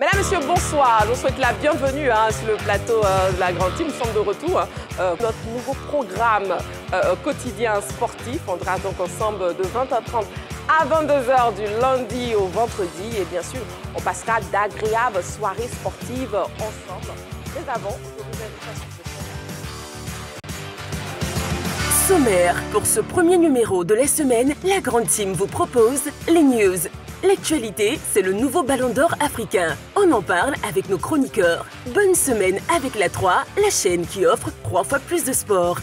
Mesdames, Messieurs, bonsoir. Je vous souhaite la bienvenue sur le plateau de la Grande Team. Nous sommes de retour. Notre nouveau programme quotidien sportif. On sera donc ensemble de 20h30 à 22h du lundi au vendredi. Et bien sûr, on passera d'agréables soirées sportives ensemble. Mais avant, je vous invite à suivre. Sommaire, pour ce premier numéro de la semaine, la Grande Team vous propose les news. L'actualité, c'est le nouveau Ballon d'Or africain. On en parle avec nos chroniqueurs. Bonne semaine avec la 3, la chaîne qui offre 3 fois plus de sport.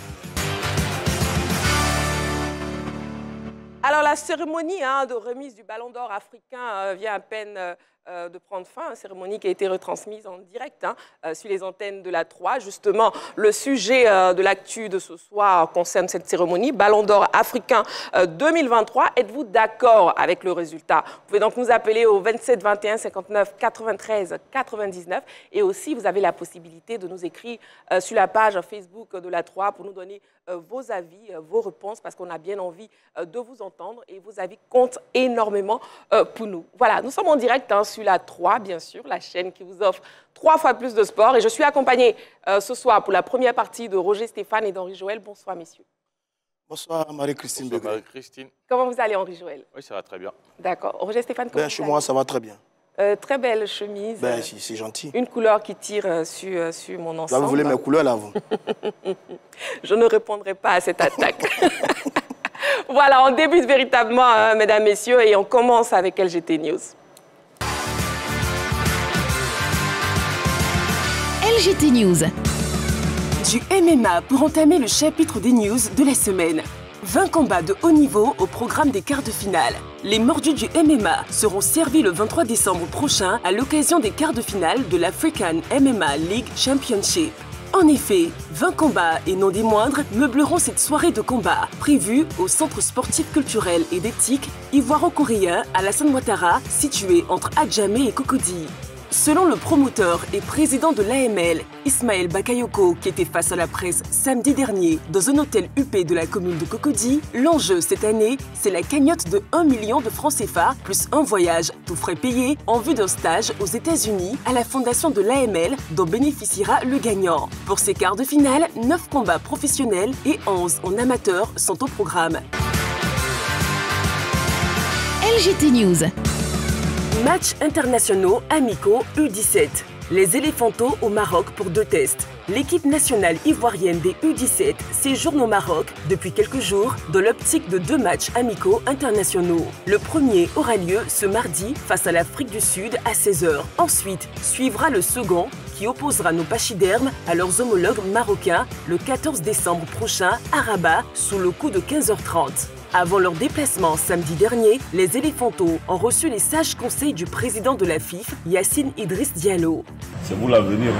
Alors, la cérémonie de remise du Ballon d'Or africain vient à peine de prendre fin, une cérémonie qui a été retransmise en direct sur les antennes de la 3. Justement, le sujet de l'actu de ce soir concerne cette cérémonie, Ballon d'Or africain 2023. Êtes-vous d'accord avec le résultat? Vous pouvez donc nous appeler au 27 21 59 93 99 et aussi vous avez la possibilité de nous écrire sur la page Facebook de la 3 pour nous donner vos avis, vos réponses, parce qu'on a bien envie de vous entendre et vos avis comptent énormément pour nous. Voilà, nous sommes en direct sur la 3, bien sûr, la chaîne qui vous offre 3 fois plus de sport. Et je suis accompagnée ce soir pour la première partie de Roger Stéphane et d'Henri Joël. Bonsoir, messieurs. Bonsoir, Marie-Christine. Bonsoir, Marie-Christine. Comment vous allez, Henri Joël? Oui, ça va très bien. D'accord. Roger Stéphane, comment Chez moi, ça va très bien. Très belle chemise. C'est gentil. Une couleur qui tire sur mon ensemble. Là, vous voulez mes couleurs, là, vous? Je ne répondrai pas à cette attaque. Voilà, on débute véritablement, mesdames, messieurs, et on commence avec LGT News. LGT News. Du MMA pour entamer le chapitre des news de la semaine. 20 combats de haut niveau au programme des quarts de finale. Les mordus du MMA seront servis le 23 décembre prochain à l'occasion des quarts de finale de l'African MMA League Championship. En effet, 20 combats et non des moindres meubleront cette soirée de combat prévue au Centre sportif culturel et d'éthique ivoiro-coréen Alassane Ouattara, situé entre Adjamé et Cocody. Selon le promoteur et président de l'AML, Ismaël Bakayoko, qui était face à la presse samedi dernier dans un hôtel huppé de la commune de Cocody, l'enjeu cette année, c'est la cagnotte de 1 million de francs CFA plus un voyage, tout frais payé, en vue d'un stage aux États-Unis à la fondation de l'AML dont bénéficiera le gagnant. Pour ces quarts de finale, 9 combats professionnels et 11 en amateur sont au programme. LGT News. Matchs internationaux amicaux U17. Les éléphantaux au Maroc pour 2 tests. L'équipe nationale ivoirienne des U17 séjourne au Maroc depuis quelques jours dans l'optique de 2 matchs amicaux internationaux. Le premier aura lieu ce mardi face à l'Afrique du Sud à 16h. Ensuite, suivra le second qui opposera nos pachydermes à leurs homologues marocains le 14 décembre prochain à Rabat sous le coup de 15h30. Avant leur déplacement samedi dernier, les éléphantaux ont reçu les sages conseils du président de la FIF, Yacine Idriss Diallo. C'est vous l'avenir.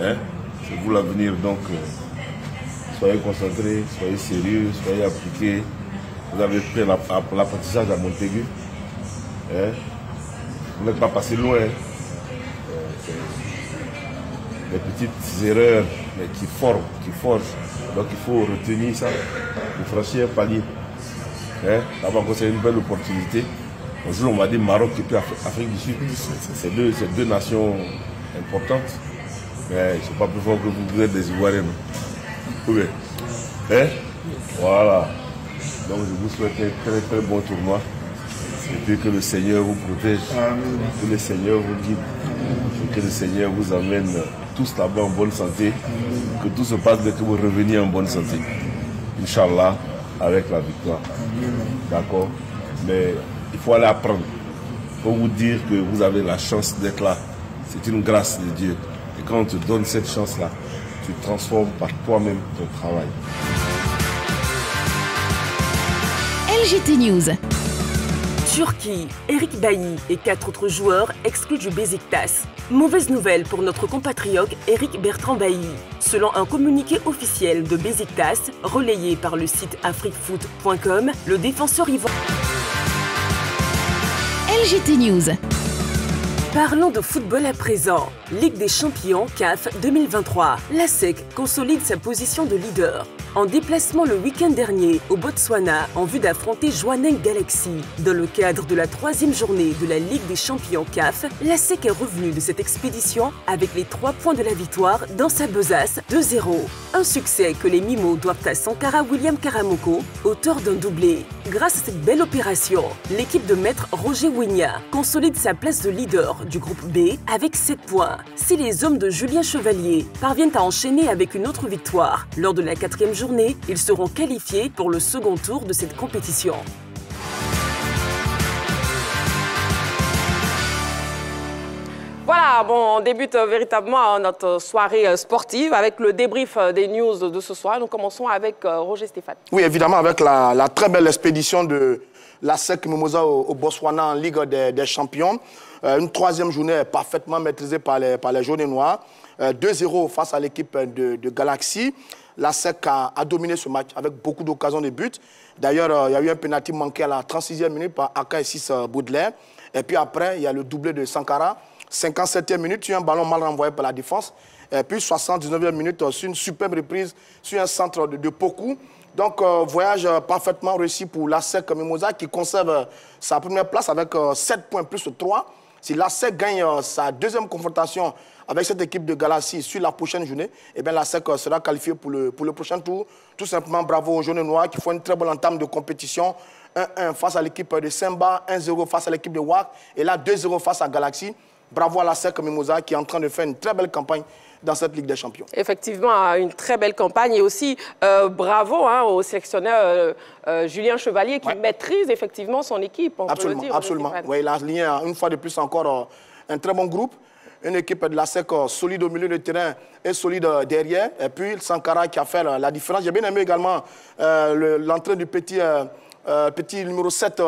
Hein? C'est vous l'avenir, donc soyez concentrés, soyez sérieux, soyez appliqués. Vous avez fait l'apprentissage à Montaigu. Hein? Vous n'êtes pas passé loin. Des petites erreurs mais qui forment, qui forgent. Donc il faut retenir ça pour franchir un palier. Hein? D'abord, c'est une belle opportunité. Aujourd'hui, on m'a dit Maroc et puis Afrique du Sud. C'est deux nations importantes. Mais je ne suis pas plus fort que vous êtes des Ivoiriens. Oui. Hein? Voilà. Donc je vous souhaite un très très bon tournoi. Et puis que le Seigneur vous protège. Que le Seigneur vous guide. Et que le Seigneur vous amène tous là-bas en bonne santé. Que tout se passe dès que vous reveniez en bonne santé. Inch'Allah, avec la victoire. D'accord? Mais il faut aller apprendre. Il faut vous dire que vous avez la chance d'être là. C'est une grâce de Dieu. Et quand on te donne cette chance-là, tu transformes par toi-même ton travail. LGT News. Turquie, Eric Bailly et 4 autres joueurs exclus du Beşiktaş. Mauvaise nouvelle pour notre compatriote Eric Bertrand Bailly. Selon un communiqué officiel de Beşiktaş, relayé par le site afriquefoot.com, le défenseur ivoirien. LGT News. Parlons de football à présent. Ligue des champions CAF 2023. La SEC consolide sa position de leader. en déplacement le week-end dernier au Botswana en vue d'affronter Jwaneng Galaxy. Dans le cadre de la 3e journée de la Ligue des champions CAF, l'ASEC est revenu de cette expédition avec les 3 points de la victoire dans sa besace 2-0. Un succès que les Mimos doivent à Sankara William Karamoko, auteur d'un doublé. Grâce à cette belle opération, l'équipe de maître Roger Wigna consolide sa place de leader du groupe B avec 7 points. Si les hommes de Julien Chevalier parviennent à enchaîner avec une autre victoire lors de la 4e journée, ils seront qualifiés pour le second tour de cette compétition. Voilà, bon, on débute véritablement notre soirée sportive avec le débrief des news de ce soir. Nous commençons avec Roger Stéphane. Oui, évidemment, avec la très belle expédition de l'ASEC Mimosa au Botswana en Ligue des champions. Une 3e journée parfaitement maîtrisée par les jaunes et noirs. 2-0 face à l'équipe de Galaxy. L'ASEC a dominé ce match avec beaucoup d'occasions de but. D'ailleurs, il y a eu un pénalty manqué à la 36e minute par Aka-Essis Baudelaire. Et puis après, il y a le doublé de Sankara. 57e minute, sur un ballon mal renvoyé par la défense. Et puis 79e minute, sur une superbe reprise, sur un centre de Poku. Donc, voyage parfaitement réussi pour l'ASEC Mimosa qui conserve sa première place avec 7 points plus 3. Si l'ASEC gagne sa 2e confrontation avec cette équipe de Galaxy sur la prochaine journée, eh bien l'ASEC sera qualifié pour le prochain tour. Tout simplement, bravo aux jaunes et noirs qui font une très bonne entame de compétition. 1-1 face à l'équipe de Semba, 1-0 face à l'équipe de WAC et là 2-0 face à Galaxy. Bravo à l'ASEC Mimosa qui est en train de faire une très belle campagne dans cette Ligue des Champions. Effectivement, une très belle campagne et aussi bravo au sélectionneur Julien Chevalier qui maîtrise effectivement son équipe. Absolument, peut le dire, absolument. Oui, il a aligné une fois de plus encore un très bon groupe. Une équipe de l'ASEC solide au milieu de terrain et solide derrière. Et puis Sankara qui a fait la différence. J'ai bien aimé également l'entrée du petit numéro 7,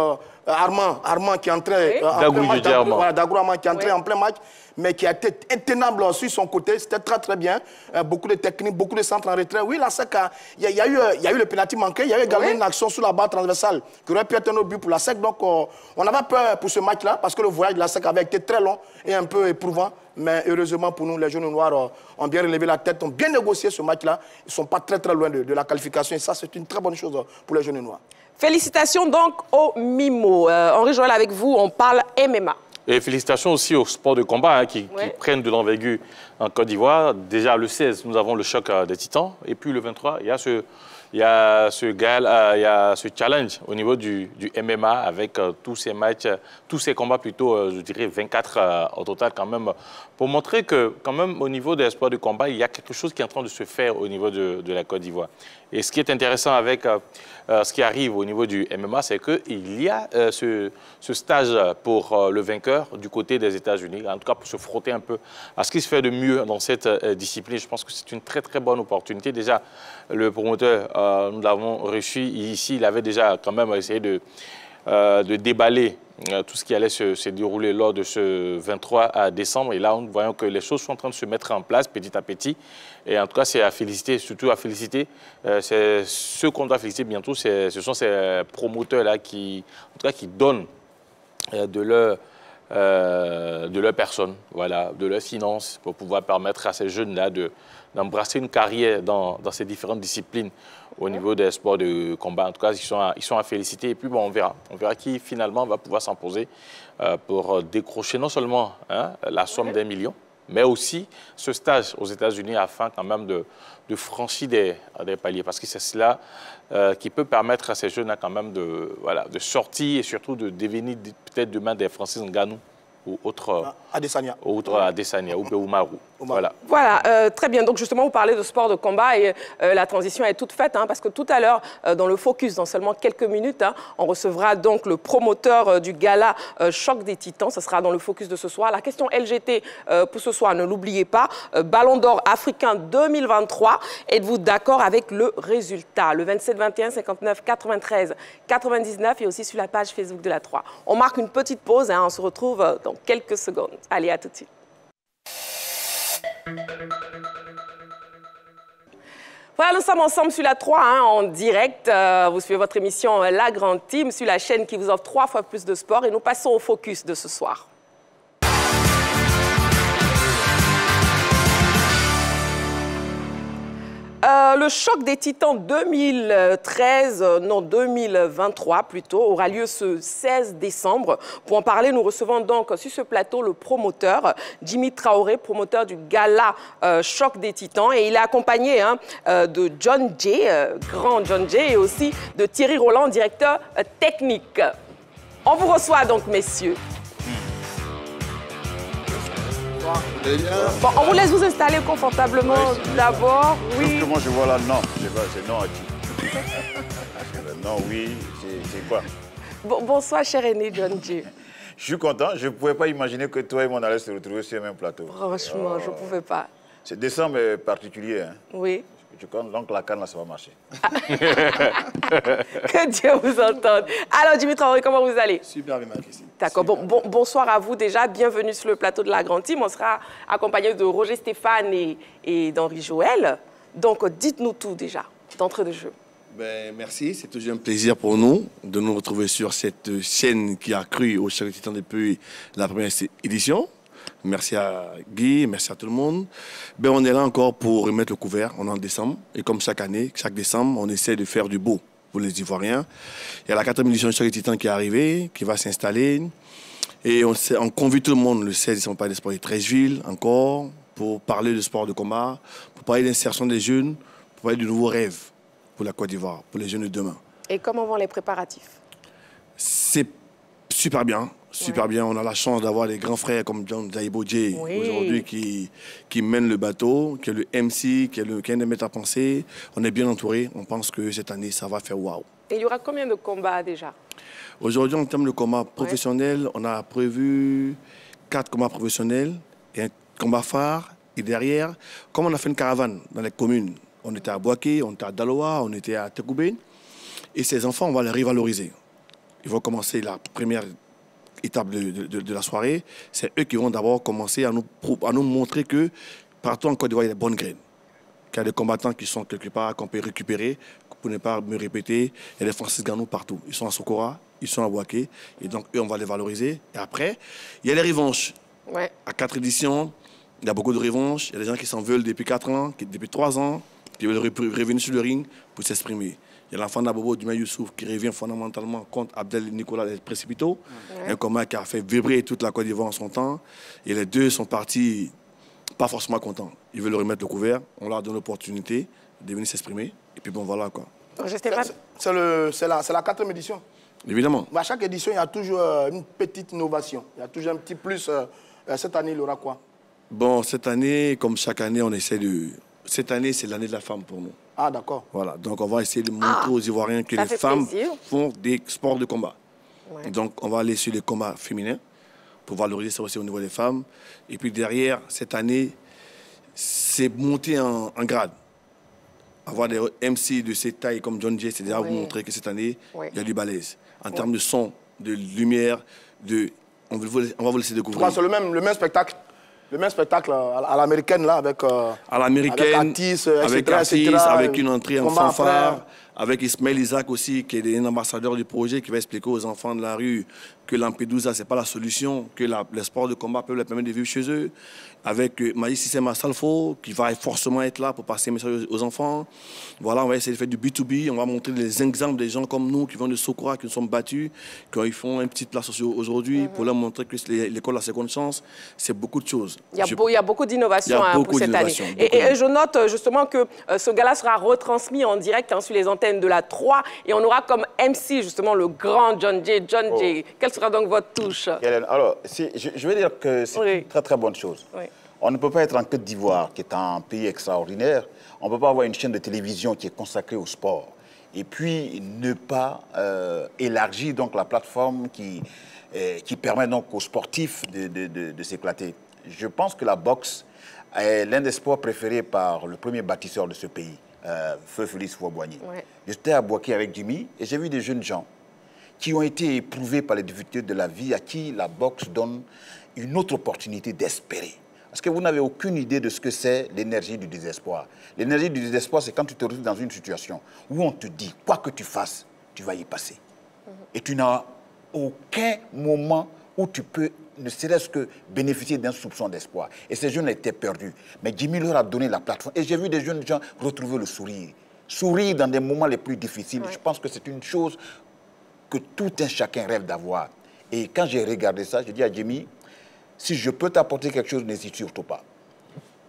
Armand qui est entré en plein match. Dagourou Armand qui est entré en plein match, mais qui a été intenable sur son côté. C'était très très bien. Beaucoup de techniques, beaucoup de centres en retrait. Oui, l'ASEC, il y a eu le pénalty manqué. Il y a eu également une action sous la barre transversale qui aurait pu être un autre but pour l'ASEC. Donc on avait peur pour ce match-là parce que le voyage de l'ASEC avait été très long et un peu éprouvant. Mais heureusement pour nous, les jaunes noirs ont bien relevé la tête, ont bien négocié ce match-là. Ils ne sont pas très très loin de la qualification et ça, c'est une très bonne chose pour les jaunes noirs. Félicitations donc aux Mimos. Henri Joël, avec vous, on parle MMA. Et félicitations aussi aux sports de combat qui prennent de l'envergure en Côte d'Ivoire. Déjà, le 16, nous avons le choc des Titans. Et puis le 23, il y a ce challenge au niveau du MMA avec tous ces matchs, tous ces combats plutôt, je dirais 24 au total quand même, pour montrer que quand même au niveau des sports de combat, il y a quelque chose qui est en train de se faire au niveau de la Côte d'Ivoire. Et ce qui est intéressant avec ce qui arrive au niveau du MMA, c'est qu'il y a ce stage pour le vainqueur du côté des États-Unis, en tout cas pour se frotter un peu à ce qui se fait de mieux dans cette discipline. Je pense que c'est une très très bonne opportunité. Déjà, le promoteur, nous l'avons reçu ici, il avait déjà quand même essayé de déballer tout ce qui allait se dérouler lors de ce 23 décembre. Et là, nous voyons que les choses sont en train de se mettre en place petit à petit. Et en tout cas, c'est à féliciter, surtout à féliciter. C'est ceux qu'on doit féliciter bientôt, ce sont ces promoteurs-là qui donnent de leur personne, voilà, de leurs finances, pour pouvoir permettre à ces jeunes-là d'embrasser une carrière dans ces différentes disciplines au niveau des sports de combat. En tout cas, ils sont à féliciter. Et puis, bon, on verra qui finalement va pouvoir s'imposer pour décrocher non seulement la somme d'1 million, mais aussi ce stage aux États-Unis afin quand même de franchir des paliers. Parce que c'est cela qui peut permettre à ces jeunes quand même de sortir et surtout de devenir peut-être demain des Francis Ngannou ou autre Adesanya ou Umaru. Voilà, très bien. Donc justement, vous parlez de sport de combat et la transition est toute faite parce que tout à l'heure, dans le focus, dans seulement quelques minutes, on recevra donc le promoteur du gala Choc des Titans. Ce sera dans le focus de ce soir. La question LGT pour ce soir, ne l'oubliez pas, Ballon d'Or africain 2023. Êtes-vous d'accord avec le résultat? Le 27 21 59 93 99 et aussi sur la page Facebook de la 3. On marque une petite pause, on se retrouve dans quelques secondes. Allez, à tout de suite. Voilà, nous sommes ensemble sur la 3 en direct. Vous suivez votre émission La Grande Team sur la chaîne qui vous offre 3 fois plus de sport. Et nous passons au focus de ce soir. Le choc des Titans 2023 plutôt, aura lieu ce 16 décembre. Pour en parler, nous recevons donc sur ce plateau le promoteur, Jimmy Traoré, promoteur du gala Choc des Titans. Et il est accompagné de John Jay, grand John Jay, et aussi de Thierry Roland, directeur technique. On vous reçoit donc, messieurs. Bon, on vous laisse vous installer confortablement d'abord. Oui. Moi, je vois là, non. C'est non à qui? Non, oui, c'est quoi? Bonsoir, cher aîné John Jay. Je suis content. Je ne pouvais pas imaginer que toi et moi, on allait se retrouver sur le même plateau. Franchement, je ne pouvais pas. C'est décembre est particulier. Hein. Oui. Donc la canne, là, ça va marcher. Que Dieu vous entende. Alors, Jimmy Traoré, comment vous allez? Super bien, Christine. D'accord. Bonsoir à vous déjà. Bienvenue sur le plateau de la Grande Team. On sera accompagné de Roger Stéphane et d'Henri Joël. Donc, dites-nous tout déjà, d'entrée de jeu. Ben, merci, c'est toujours un plaisir pour nous de nous retrouver sur cette chaîne qui a cru au Choc des Titans depuis la première édition. Merci à Guy, merci à tout le monde. Ben, on est là encore pour remettre le couvert, on est en décembre. Et comme chaque année, chaque décembre, on essaie de faire du beau pour les Ivoiriens. Il y a la 4e édition du Choc des Titans qui est arrivée, qui va s'installer. Et on convie tout le monde le 16 décembre, des sports de Treichville encore, pour parler de sport de combat, pour parler d'insertion des jeunes, pour parler de nouveaux rêves pour la Côte d'Ivoire, pour les jeunes de demain. Et comment vont les préparatifs? C'est super bien. Super bien, on a la chance d'avoir des grands frères comme John Jaibo J aujourd'hui qui mène le bateau, qui est le MC, qui est un des maîtres à penser. On est bien entouré, on pense que cette année, ça va faire waouh. Et il y aura combien de combats déjà? Aujourd'hui, en termes de combats professionnels, on a prévu 4 combats professionnels et un combat phare. Et derrière, comme on a fait une caravane dans les communes, on était à Boaké, on était à Daloa, on était à Tekoubé. Et ces enfants, on va les revaloriser. Ils vont commencer la première étape de la soirée. C'est eux qui vont d'abord commencer à nous montrer que partout en Côte d'Ivoire, il y a des bonnes graines. Qu'il y a des combattants qui sont quelque part, qu'on peut récupérer, pour ne pas me répéter. Il y a des Francis Ganou partout. Ils sont à Sokora, ils sont à Boaké. Et donc, eux, on va les valoriser. Et après, il y a les revanches. Ouais. À 4 éditions, il y a beaucoup de revanches. Il y a des gens qui s'en veulent depuis 4 ans, depuis 3 ans, qui veulent revenir sur le ring pour s'exprimer. Il y a l'enfant d'Abobo Duma Youssouf qui revient fondamentalement contre Abdel Nicolas El Précipito, un combat qui a fait vibrer toute la Côte d'Ivoire en son temps. Et les deux sont partis pas forcément contents. Ils veulent remettre le couvert, on leur donne l'opportunité de venir s'exprimer. Et puis bon, voilà quoi. C'est la 4e édition. Évidemment. À chaque édition, il y a toujours une petite innovation. Il y a toujours un petit plus. Cette année, il y aura quoi? Bon, cette année, comme chaque année, on essaie de... Cette année, c'est l'année de la femme pour nous. Ah, d'accord. Voilà, donc on va essayer de montrer aux Ivoiriens que les femmes font des sports de combat. Ouais. Donc on va aller sur les combats féminins pour valoriser ça aussi au niveau des femmes. Et puis derrière, cette année, c'est monter en grade. Avoir des MC de cette taille comme John Jay, c'est déjà vous montrer que cette année, il y a du balèze. En termes de son, de lumière, on va vous laisser découvrir. C'est le même spectacle. Le même spectacle à l'américaine, là, avec Atis, avec une entrée en fanfare, avec Ismaël Isaac aussi, qui est un ambassadeur du projet, qui va expliquer aux enfants de la rue que Lampedusa, ce n'est pas la solution, que les sports de combat peuvent leur permettre de vivre chez eux. Avec Maïs Sissema Salfo, qui va forcément être là pour passer un message aux enfants. Voilà, on va essayer de faire du B2B, on va montrer des exemples des gens comme nous qui vont de Sokora, qui nous sommes battus, qui font une petite place aujourd'hui pour leur montrer que l'école a seconde chance. C'est beaucoup de choses. Il y a beaucoup d'innovations pour cette année. Et je note justement que ce gala sera retransmis en direct sur les antennes de la 3 et on aura comme MC justement le grand John Jay. John Jay, quelle sera donc votre touche? Hélène, alors, je veux dire que c'est une très très bonne chose. Oui. On ne peut pas être en Côte d'Ivoire, qui est un pays extraordinaire. On ne peut pas avoir une chaîne de télévision qui est consacrée au sport. Et puis, ne pas élargir donc, la plateforme qui permet donc, aux sportifs de s'éclater. Je pense que la boxe est l'un des sports préférés par le premier bâtisseur de ce pays, Feu Félix Houphouët-Boigny. Ouais. J'étais à Boaké avec Jimmy et j'ai vu des jeunes gens qui ont été éprouvés par les difficultés de la vie, à qui la boxe donne une autre opportunité d'espérer. Parce que vous n'avez aucune idée de ce que c'est l'énergie du désespoir. L'énergie du désespoir, c'est quand tu te retrouves dans une situation où on te dit, quoi que tu fasses, tu vas y passer. Et tu n'as aucun moment où tu peux ne serait-ce que bénéficier d'un soupçon d'espoir. Et ces jeunes étaient perdus. Mais Jimmy leur a donné la plateforme. Et j'ai vu des jeunes gens retrouver le sourire. Sourire dans des moments les plus difficiles. Je pense que c'est une chose que tout un chacun rêve d'avoir. Et quand j'ai regardé ça, j'ai dit à Jimmy, si je peux t'apporter quelque chose, n'hésite surtout pas.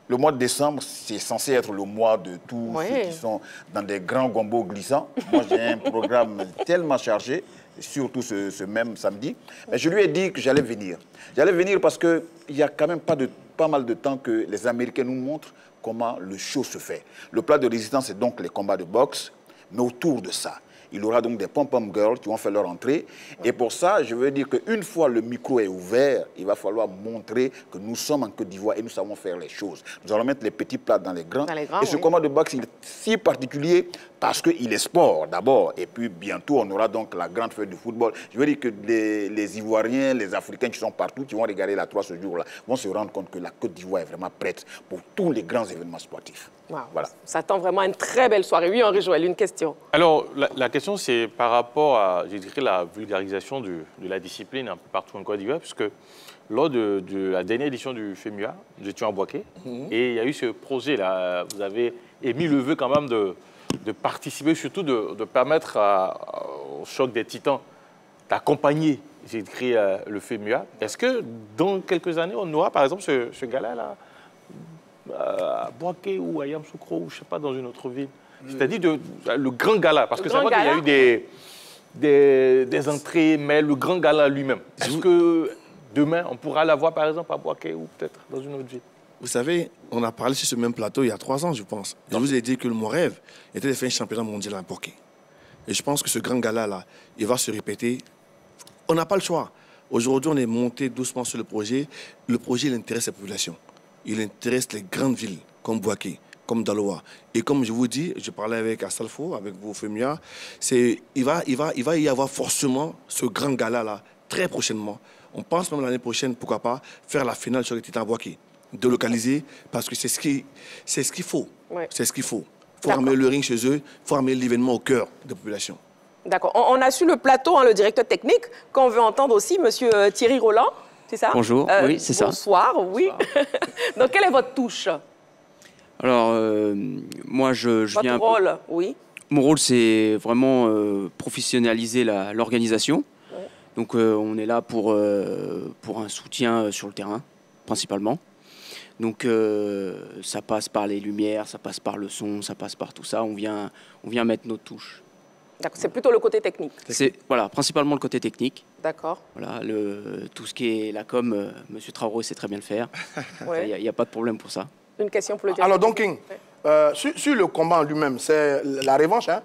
Le mois de décembre, c'est censé être le mois de tous ceux qui sont dans des grands gombos glissants. Moi, j'ai un programme tellement chargé, surtout ce même samedi. Mais je lui ai dit que j'allais venir. J'allais venir parce qu'il y a quand même pas mal de temps que les Américains nous montrent comment le show se fait. Le plat de résistance, c'est donc les combats de boxe, mais autour de ça, il y aura donc des pom-pom girls qui vont faire leur entrée. Et pour ça, je veux dire qu'une fois le micro est ouvert, il va falloir montrer que nous sommes en Côte d'Ivoire et nous savons faire les choses. Nous allons mettre les petits plats dans les grands. Et ce combat de boxe, il est si particulier parce qu'il est sport d'abord. Et puis bientôt, on aura donc la grande fête du football. Je veux dire que les Ivoiriens, les Africains qui sont partout, qui vont regarder la 3 ce jour-là, vont se rendre compte que la Côte d'Ivoire est vraiment prête pour tous les grands événements sportifs. Wow. Voilà. Ça attend vraiment une très belle soirée. Oui, Henri Joël, une question. Alors, la question, c'est par rapport à, je dirais, la vulgarisation de la discipline un peu partout en Côte d'Ivoire, puisque lors de la dernière édition du FEMUA, nous étions à Bouaké, et il y a eu ce projet-là. Vous avez émis le vœu quand même de participer, surtout de permettre au choc des titans d'accompagner, j'ai écrit le FEMUA. Est-ce que dans quelques années, on aura par exemple ce gars-là à Bouaké ou à Yamoussoukro ou je ne sais pas, dans une autre ville? C'est-à-dire le grand gala, parce que c'est vrai qu'il y a eu des entrées, mais le grand gala lui-même. Est-ce que demain, on pourra l'avoir par exemple à Bouaké ou peut-être dans une autre ville? Vous savez, on a parlé sur ce même plateau il y a 3 ans, je pense. Je vous ai dit que mon rêve était de faire un championnat mondial à Bouaké. Et je pense que ce grand gala-là, il va se répéter. On n'a pas le choix. Aujourd'hui, on est monté doucement sur le projet. Le projet, il intéresse la population. Il intéresse les grandes villes, comme Bouaké, comme Daloa. Et comme je vous dis, je parlais avec Assalfo, avec vos FEMUA, il va y avoir forcément ce grand gala-là, très prochainement. On pense même l'année prochaine, pourquoi pas, faire la finale sur les Titans à Bouaké. De localiser, parce que c'est ce qu'il faut. Ouais. C'est ce qu'il faut. Il faut amener le ring chez eux, il faut amener l'événement au cœur de la population. D'accord. On a su le plateau, hein, le directeur technique, qu'on veut entendre aussi, monsieur Thierry Roland, c'est ça? Bonjour, oui, c'est ça. Bonsoir, oui. Donc, quelle est votre touche? Alors, moi, je viens... Votre rôle, oui. Mon rôle, c'est vraiment professionnaliser l'organisation. Ouais. Donc, on est là pour un soutien sur le terrain, principalement. Donc, ça passe par les lumières, ça passe par le son, ça passe par tout ça. On vient mettre notre touche. D'accord, c'est plutôt le côté technique. C'est voilà, principalement le côté technique. D'accord. Voilà, tout ce qui est la com, M. Traoré sait très bien le faire. Il n'y a pas de problème pour ça. Une question pour le directeur. Alors, donc, King, sur le combat en lui-même, c'est la revanche, hein?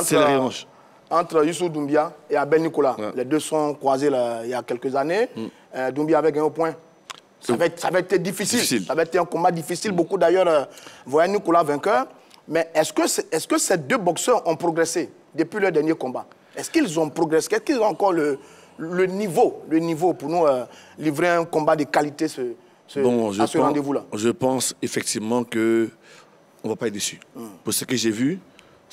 C'est la revanche. Entre Youssou Doumbia et Abel Nicolas. Ouais. Les deux sont croisés là, il y a quelques années. Doumbia avait gagné au point. Ça va être difficile. Ça va être un combat difficile. Beaucoup d'ailleurs voyaient Nicolas vainqueur. Mais est-ce que ces deux boxeurs ont progressé depuis leur dernier combat? Est-ce qu'ils ont progressé? Est-ce qu'ils ont encore le niveau pour nous livrer un combat de qualité à ce rendez-vous-là? Je pense effectivement qu'on ne va pas être déçu. Pour ce que j'ai vu,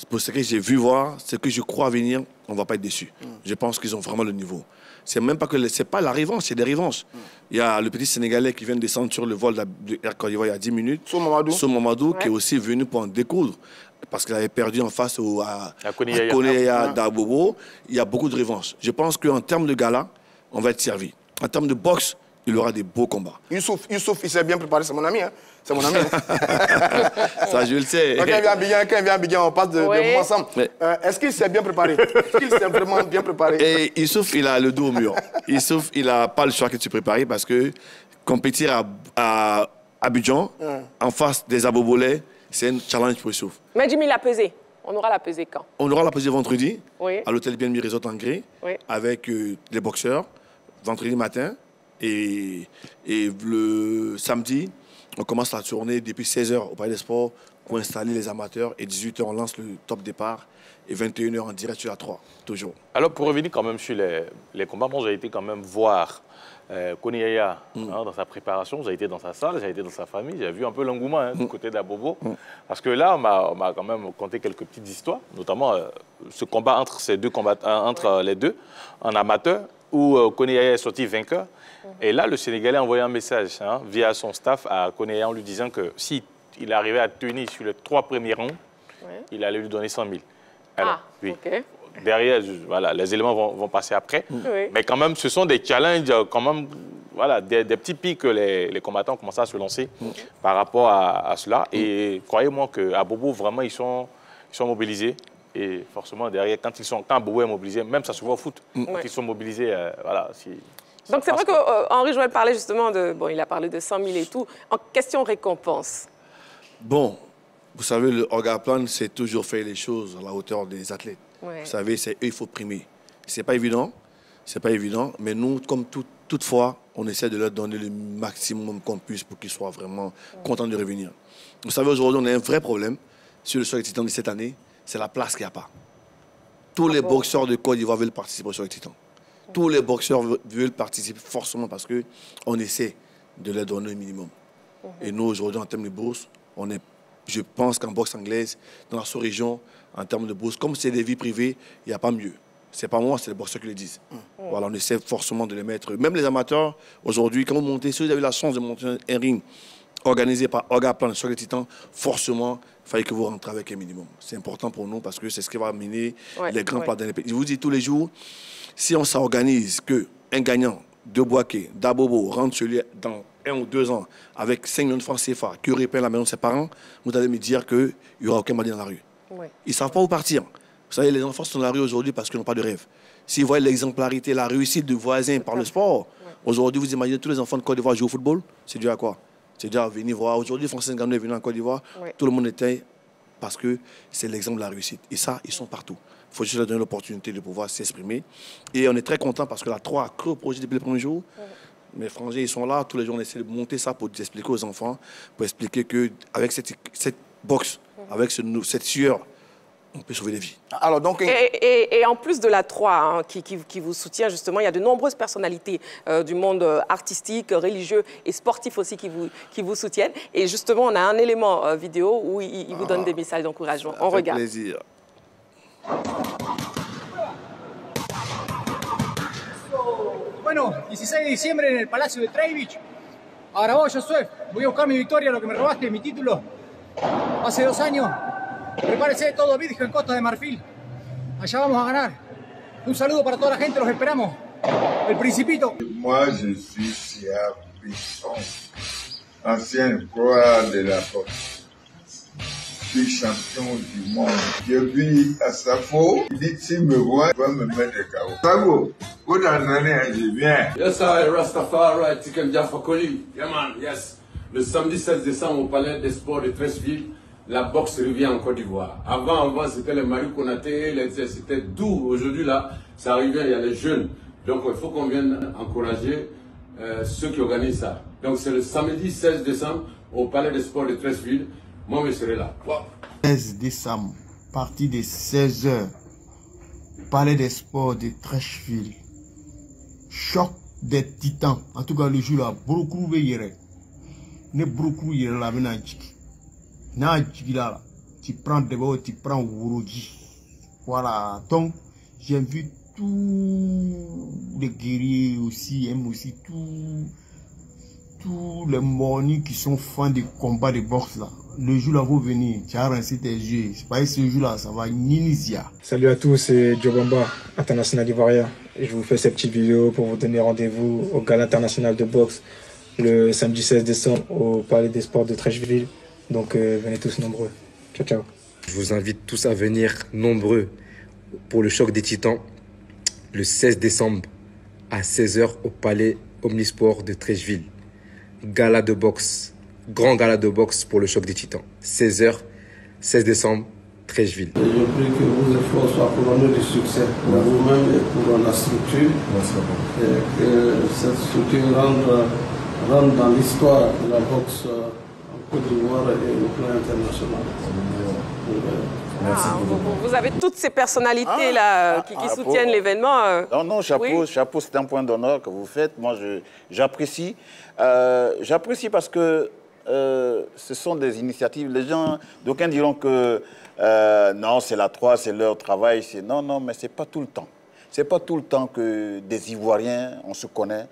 pour ce que j'ai vu voir, ce que je crois venir, on ne va pas être déçu. Je pense qu'ils ont vraiment le niveau. C'est même pas que c'est pas la revanche, c'est des revanches. Il y a le petit Sénégalais qui vient de descendre sur le vol de Air Côte d'Ivoire il y a 10 minutes. Sow Mamadou, qui est aussi venu pour en découdre. Parce qu'il avait perdu en face à Koneya d'Abobo. Il y a beaucoup de revanches. Je pense qu'en termes de gala, on va être servi. En termes de boxe, il aura des beaux combats. Youssouf, il s'est bien préparé, c'est mon ami. Hein? C'est mon ami. Ça, je le sais. Donc, quand il vient à Abidjan, on passe de moments ensemble. Est-ce qu'il s'est bien préparé? Est-ce qu'il s'est vraiment bien préparé? Et Youssouf, il a le dos au mur. Youssouf, il n'a pas le choix que de se préparer parce que compétir à Abidjan, en face des Abobolais, c'est un challenge pour Youssouf. Mais Jimmy l'a pesé. On aura la pesée quand? On aura la pesée vendredi, à l'hôtel Bien-Mi Resort en Gré, avec les boxeurs, vendredi matin. Et le samedi, on commence la tournée depuis 16h au Palais des Sports pour installer les amateurs. Et 18h, on lance le top départ. Et 21h, en direct sur la 3, toujours. Alors, pour revenir quand même sur les combats, moi, j'ai été quand même voir Koneya dans sa préparation. J'ai été dans sa salle, j'ai été dans sa famille. J'ai vu un peu l'engouement du côté d'Abobo. Parce que là, on m'a quand même conté quelques petites histoires, notamment ce combat entre ces deux combattants, entre les deux, en amateur. où Koné est sorti vainqueur. Et là, le Sénégalais a envoyé un message via son staff à Koné en lui disant que s'il arrivait à tenir sur les 3 premiers rounds, il allait lui donner 100 000. Alors, okay. Derrière, voilà, les éléments vont passer après. Mais quand même, ce sont des challenges, quand même, voilà, des petits pics que les combattants ont commencé à se lancer par rapport à cela. Et croyez-moi qu'à Bobo, vraiment, ils sont mobilisés. Et forcément, derrière, quand Bobo est mobilisé, même ça se voit au foot, quand ils sont mobilisés, voilà. Donc c'est vrai qu'Henri Joël parlait justement de... Bon, il a parlé de 100 000 et tout. En question récompense. Bon, vous savez, le Orgaplan, c'est toujours faire les choses à la hauteur des athlètes. Vous savez, c'est eux il faut primer. C'est pas évident, mais nous, comme toutefois, on essaie de leur donner le maximum qu'on puisse pour qu'ils soient vraiment contents de revenir. Vous savez, aujourd'hui, on a un vrai problème sur le choc des titans de cette année, c'est la place qu'il n'y a pas. Tous les boxeurs de Côte d'Ivoire veulent participer au choc des titans. Tous les boxeurs veulent participer forcément parce qu'on essaie de leur donner un minimum. Et nous, aujourd'hui, en termes de bourse, je pense qu'en boxe anglaise, dans la sous-région, en termes de bourse, comme c'est des vies privées, il n'y a pas mieux. Ce n'est pas moi, c'est les boxeurs qui le disent. Voilà, on essaie forcément de les mettre. Même les amateurs, aujourd'hui, quand vous montez, si vous avez la chance de monter un ring organisé par Orgaplan sur les Titans, forcément, il fallait que vous rentrez avec un minimum. C'est important pour nous parce que c'est ce qui va amener les grands plats dans les pays. Je vous dis tous les jours, si on s'organise qu'un gagnant de Boaké, d'Abobo, rentre chez lui dans 1 ou 2 ans avec 5 millions de francs CFA, qui répète la maison de ses parents, vous allez me dire qu'il n'y aura aucun bandit dans la rue. Ils ne savent pas où partir. Vous savez, les enfants sont dans la rue aujourd'hui parce qu'ils n'ont pas de rêve. S'ils voient l'exemplarité, la réussite de voisins par le sport, aujourd'hui, vous imaginez tous les enfants de Côte d'Ivoire jouer au football, c'est dû à quoi? C'est dû à venir voir. Aujourd'hui, Francis Ngannou est venu en Côte d'Ivoire, tout le monde était parce que c'est l'exemple de la réussite. Et ça, ils sont partout. Il faut juste leur donner l'opportunité de pouvoir s'exprimer. Et on est très content parce que la 3 a cru au projet depuis le premier jour. Mes frangins, ils sont là. Tous les jours, on essaie de monter ça pour expliquer aux enfants, pour expliquer qu'avec cette boxe, avec cette sueur, on peut sauver des vies. Alors, donc, et en plus de la 3 qui vous soutient, justement, il y a de nombreuses personnalités du monde artistique, religieux et sportif aussi qui vous soutiennent. Et justement, on a un élément vidéo où il vous donne des messages d'encouragement. On regarde. Avec plaisir. Bueno, 16 de diciembre en el Palacio de Treivich. A Grabado Josué, voy a buscar mi victoria, lo que me robaste, mi título. Hace 2 años. Prepárese todo virgen en Costa de Marfil. Allá vamos a ganar. Un saludo para toda la gente, los esperamos. El Principito. Moi, je suis Sia Bisson, ancien gloire de la boxe. Je suis champion du monde. Je vis à Safo. Il dit s'il me voit, il va me mettre KO. Safo, où t'en es, je viens. Yes, I, Rastafari, Tiken Jaffa Koli. Yeah, man, yes. Le samedi 16 décembre au Palais des Sports de Treichville, la boxe revient en Côte d'Ivoire. Avant, c'était les Marie Konaté, c'était doux. Aujourd'hui, là, ça revient, il y a les jeunes. Donc, il faut qu'on vienne encourager ceux qui organisent ça. Donc, c'est le samedi 16 décembre au Palais des Sports de Treichville. Moi, je serai là. Wow. 16 décembre, partie de 16h, Palais des Sports de Treichville. Choc des titans. En tout cas, le jour là, beaucoup veilleraient. Ne beaucoup iraient là, maintenant, là, tu prends Debo, tu prends Wuroji. Voilà. Donc, j'invite tous les guerriers aussi, aiment aussi tous les mornings qui sont fans des combats de boxe là. Le jour là, vous venez, tu as rincé tes yeux. C'est pas ce jour là, ça va Ninisia. Salut à tous, c'est Djobamba, international ivoirien. Et je vous fais cette petite vidéo pour vous donner rendez-vous au Gala international de boxe le samedi 16 décembre au Palais des Sports de Treichville. Donc venez tous nombreux. Ciao, ciao. Je vous invite tous à venir nombreux pour le choc des titans le 16 décembre à 16h au Palais Omnisport de Treichville. Gala de boxe, grand gala de boxe pour le choc des titans. 16h, 16 décembre, Treichville. Je prie que vos efforts soient couronnés de succès pour vous-même et pour la structure. Et que cette structure rentre dans l'histoire de la boxe en Côte d'Ivoire et au plan international. Vous avez toutes ces personnalités là qui soutiennent l'événement. Non, chapeau, c'est un point d'honneur que vous faites. Moi, j'apprécie. J'apprécie parce que ce sont des initiatives. Les gens, d'aucuns diront que non, c'est la 3, c'est leur travail. Non, mais ce n'est pas tout le temps. c'est pas tout le temps que des Ivoiriens, on se connaît,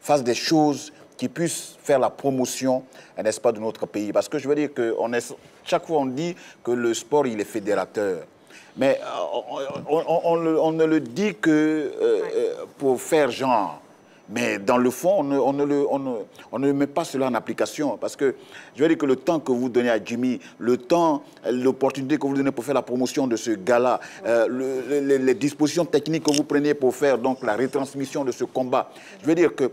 fassent des choses qui puissent faire la promotion, n'est-ce pas, de notre pays. Parce que je veux dire que chaque fois on dit que le sport, il est fédérateur. Mais on ne le dit que pour faire genre. Mais dans le fond, on ne met pas cela en application. Parce que je veux dire que le temps que vous donnez à Jimmy, le temps, l'opportunité que vous donnez pour faire la promotion de ce gala, les dispositions techniques que vous prenez pour faire donc, la retransmission de ce combat, je veux dire que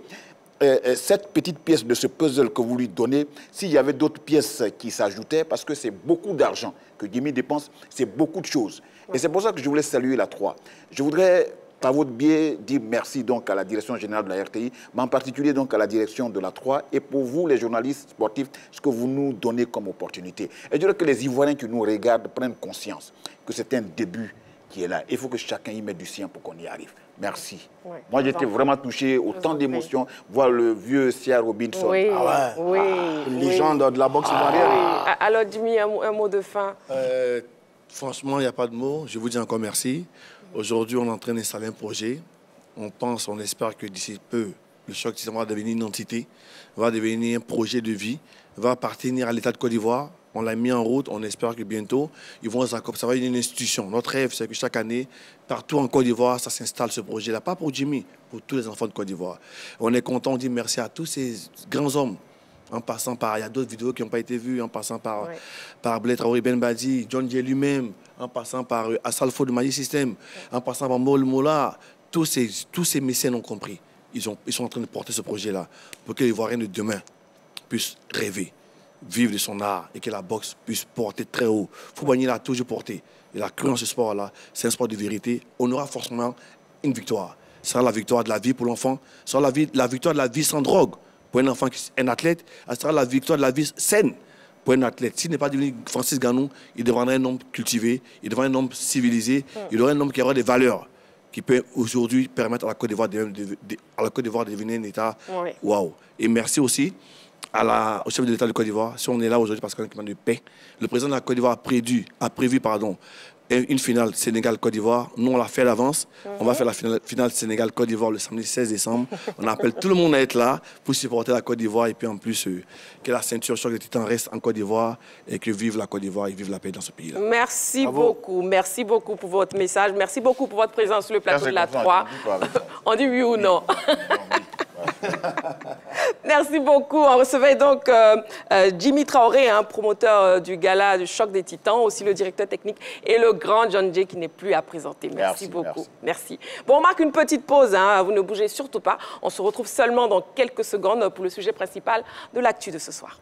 cette petite pièce de ce puzzle que vous lui donnez, s'il y avait d'autres pièces qui s'ajoutaient, parce que c'est beaucoup d'argent que Jimmy dépense, c'est beaucoup de choses. Et c'est pour ça que je voulais saluer la 3. Je voudrais, par votre biais, dire merci donc à la direction générale de la RTI, mais en particulier donc à la direction de la 3, et pour vous, les journalistes sportifs, ce que vous nous donnez comme opportunité. Et je dirais que les Ivoiriens qui nous regardent prennent conscience que c'est un début qui est là. Il faut que chacun y mette du sien pour qu'on y arrive. Merci. Ouais, moi, j'étais vraiment touché, autant d'émotions, voir le vieux Sia Robinson. Oui, ah ouais. Oui, légende de la boxe ivoirienne. Oui. Alors, Jimmy, un mot de fin. Franchement, il n'y a pas de mots. Je vous dis encore merci. Aujourd'hui, on est en train d'installer un projet. On espère que d'ici peu, le choc va devenir une entité, va devenir un projet de vie, va appartenir à l'État de Côte d'Ivoire. On l'a mis en route, on espère que bientôt, ça va être une institution. Notre rêve, c'est que chaque année, partout en Côte d'Ivoire, ça s'installe ce projet-là. Pas pour Jimmy, pour tous les enfants de Côte d'Ivoire. On est content, on dit merci à tous ces grands hommes. En passant par, il y a d'autres vidéos qui n'ont pas été vues, en passant par, par Blaise Traoré Ben Badi, John Jay lui-même, en passant par Assalfo de Magic System, en passant par Mol Mola, tous ces mécènes ont compris. Ils sont en train de porter ce projet-là pour que les Ivoiriens de demain puissent rêver, vivre de son art et que la boxe puisse porter très haut. Foubani l'a toujours porté. Il a cru en ce sport-là. C'est un sport de vérité. On aura forcément une victoire. Ce sera la victoire de la vie pour l'enfant. Ce sera la victoire de la vie sans drogue. Pour un enfant, un athlète, ce sera la victoire de la vie saine pour un athlète. S'il n'est pas devenu Francis Ngannou, il deviendra un homme cultivé, il deviendra un homme civilisé, il aura un homme qui aura des valeurs, qui peut aujourd'hui permettre à la Côte d'Ivoire de devenir un État. Waouh. Et merci aussi au chef de l'État de Côte d'Ivoire. Si on est là aujourd'hui parce qu'on est un climat de paix, le président de la Côte d'Ivoire a prévu une finale Sénégal-Côte d'Ivoire. Nous, on l'a fait à l'avance. On va faire la finale Sénégal-Côte d'Ivoire le samedi 16 décembre. On appelle tout le monde à être là pour supporter la Côte d'Ivoire et puis en plus que la ceinture choc des titans reste en Côte d'Ivoire et que vive la Côte d'Ivoire et vive la paix dans ce pays-là. Merci beaucoup. Merci beaucoup pour votre message. Merci beaucoup pour votre présence sur le plateau de la 3. On dit oui ou non? Merci beaucoup. On recevait donc Jimmy Traoré, promoteur du gala du Choc des Titans, aussi le directeur technique, et le grand John Jay qui n'est plus à présenter. Merci beaucoup. Merci. Bon, on marque une petite pause. Vous ne bougez surtout pas. On se retrouve seulement dans quelques secondes pour le sujet principal de l'actu de ce soir.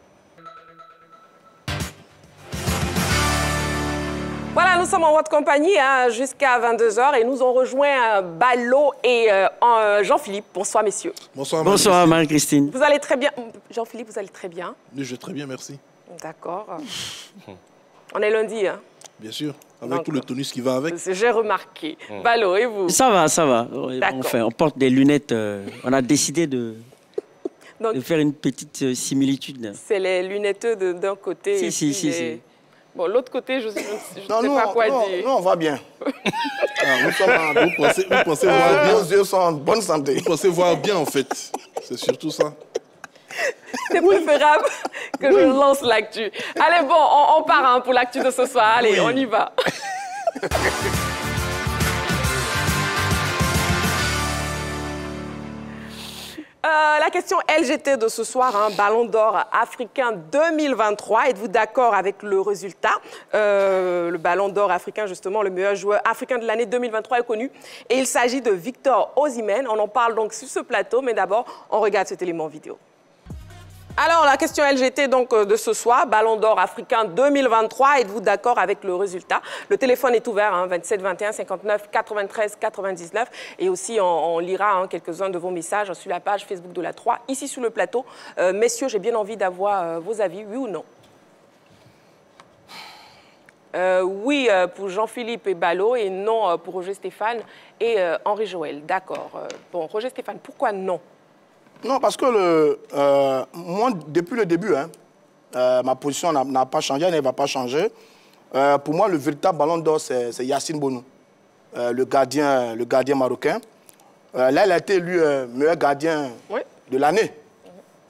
Voilà, nous sommes en votre compagnie jusqu'à 22h et nous ont rejoint Balo et Jean-Philippe. Bonsoir, messieurs. Bonsoir, bonsoir Marie-Christine. Vous allez très bien. Jean-Philippe, vous allez très bien? Je vais très bien, merci. D'accord. On est lundi, hein? Bien sûr, avec tout le tonus qui va avec. J'ai remarqué. Balo, et vous? Ça va, ça va. On porte des lunettes. On a décidé de faire une petite similitude. C'est les lunettes d'un côté. Si. Bon, l'autre côté, je ne sais pas quoi dire. Non, on va bien. Vous pensez voir bien. Nos yeux sont en bonne santé. Vous pensez voir bien, en fait. C'est surtout ça. C'est préférable que je lance l'actu. Allez, bon, on part pour l'actu de ce soir. Allez, on y va. La question LGT de ce soir, Ballon d'Or africain 2023. Êtes-vous d'accord avec le résultat? Le Ballon d'Or africain, justement, le meilleur joueur africain de l'année 2023 est connu. Et il s'agit de Victor Osimhen. On en parle donc sur ce plateau, mais d'abord, on regarde cet élément vidéo. Alors, la question LGT donc, de ce soir, Ballon d'Or africain 2023, êtes-vous d'accord avec le résultat? Le téléphone est ouvert, 27 21 59 93 99. Et aussi, on lira quelques-uns de vos messages sur la page Facebook de la 3, ici sur le plateau. Messieurs, j'ai bien envie d'avoir vos avis, oui ou non? Oui pour Jean-Philippe et Balo et non pour Roger Stéphane et Henri Joël. D'accord. Bon, Roger Stéphane, pourquoi non? Non, parce que moi, depuis le début, ma position n'a pas changé, elle ne va pas changer. Pour moi, le véritable Ballon d'Or, c'est Yacine Bounou. le gardien marocain. Là, il a été élu meilleur gardien de l'année.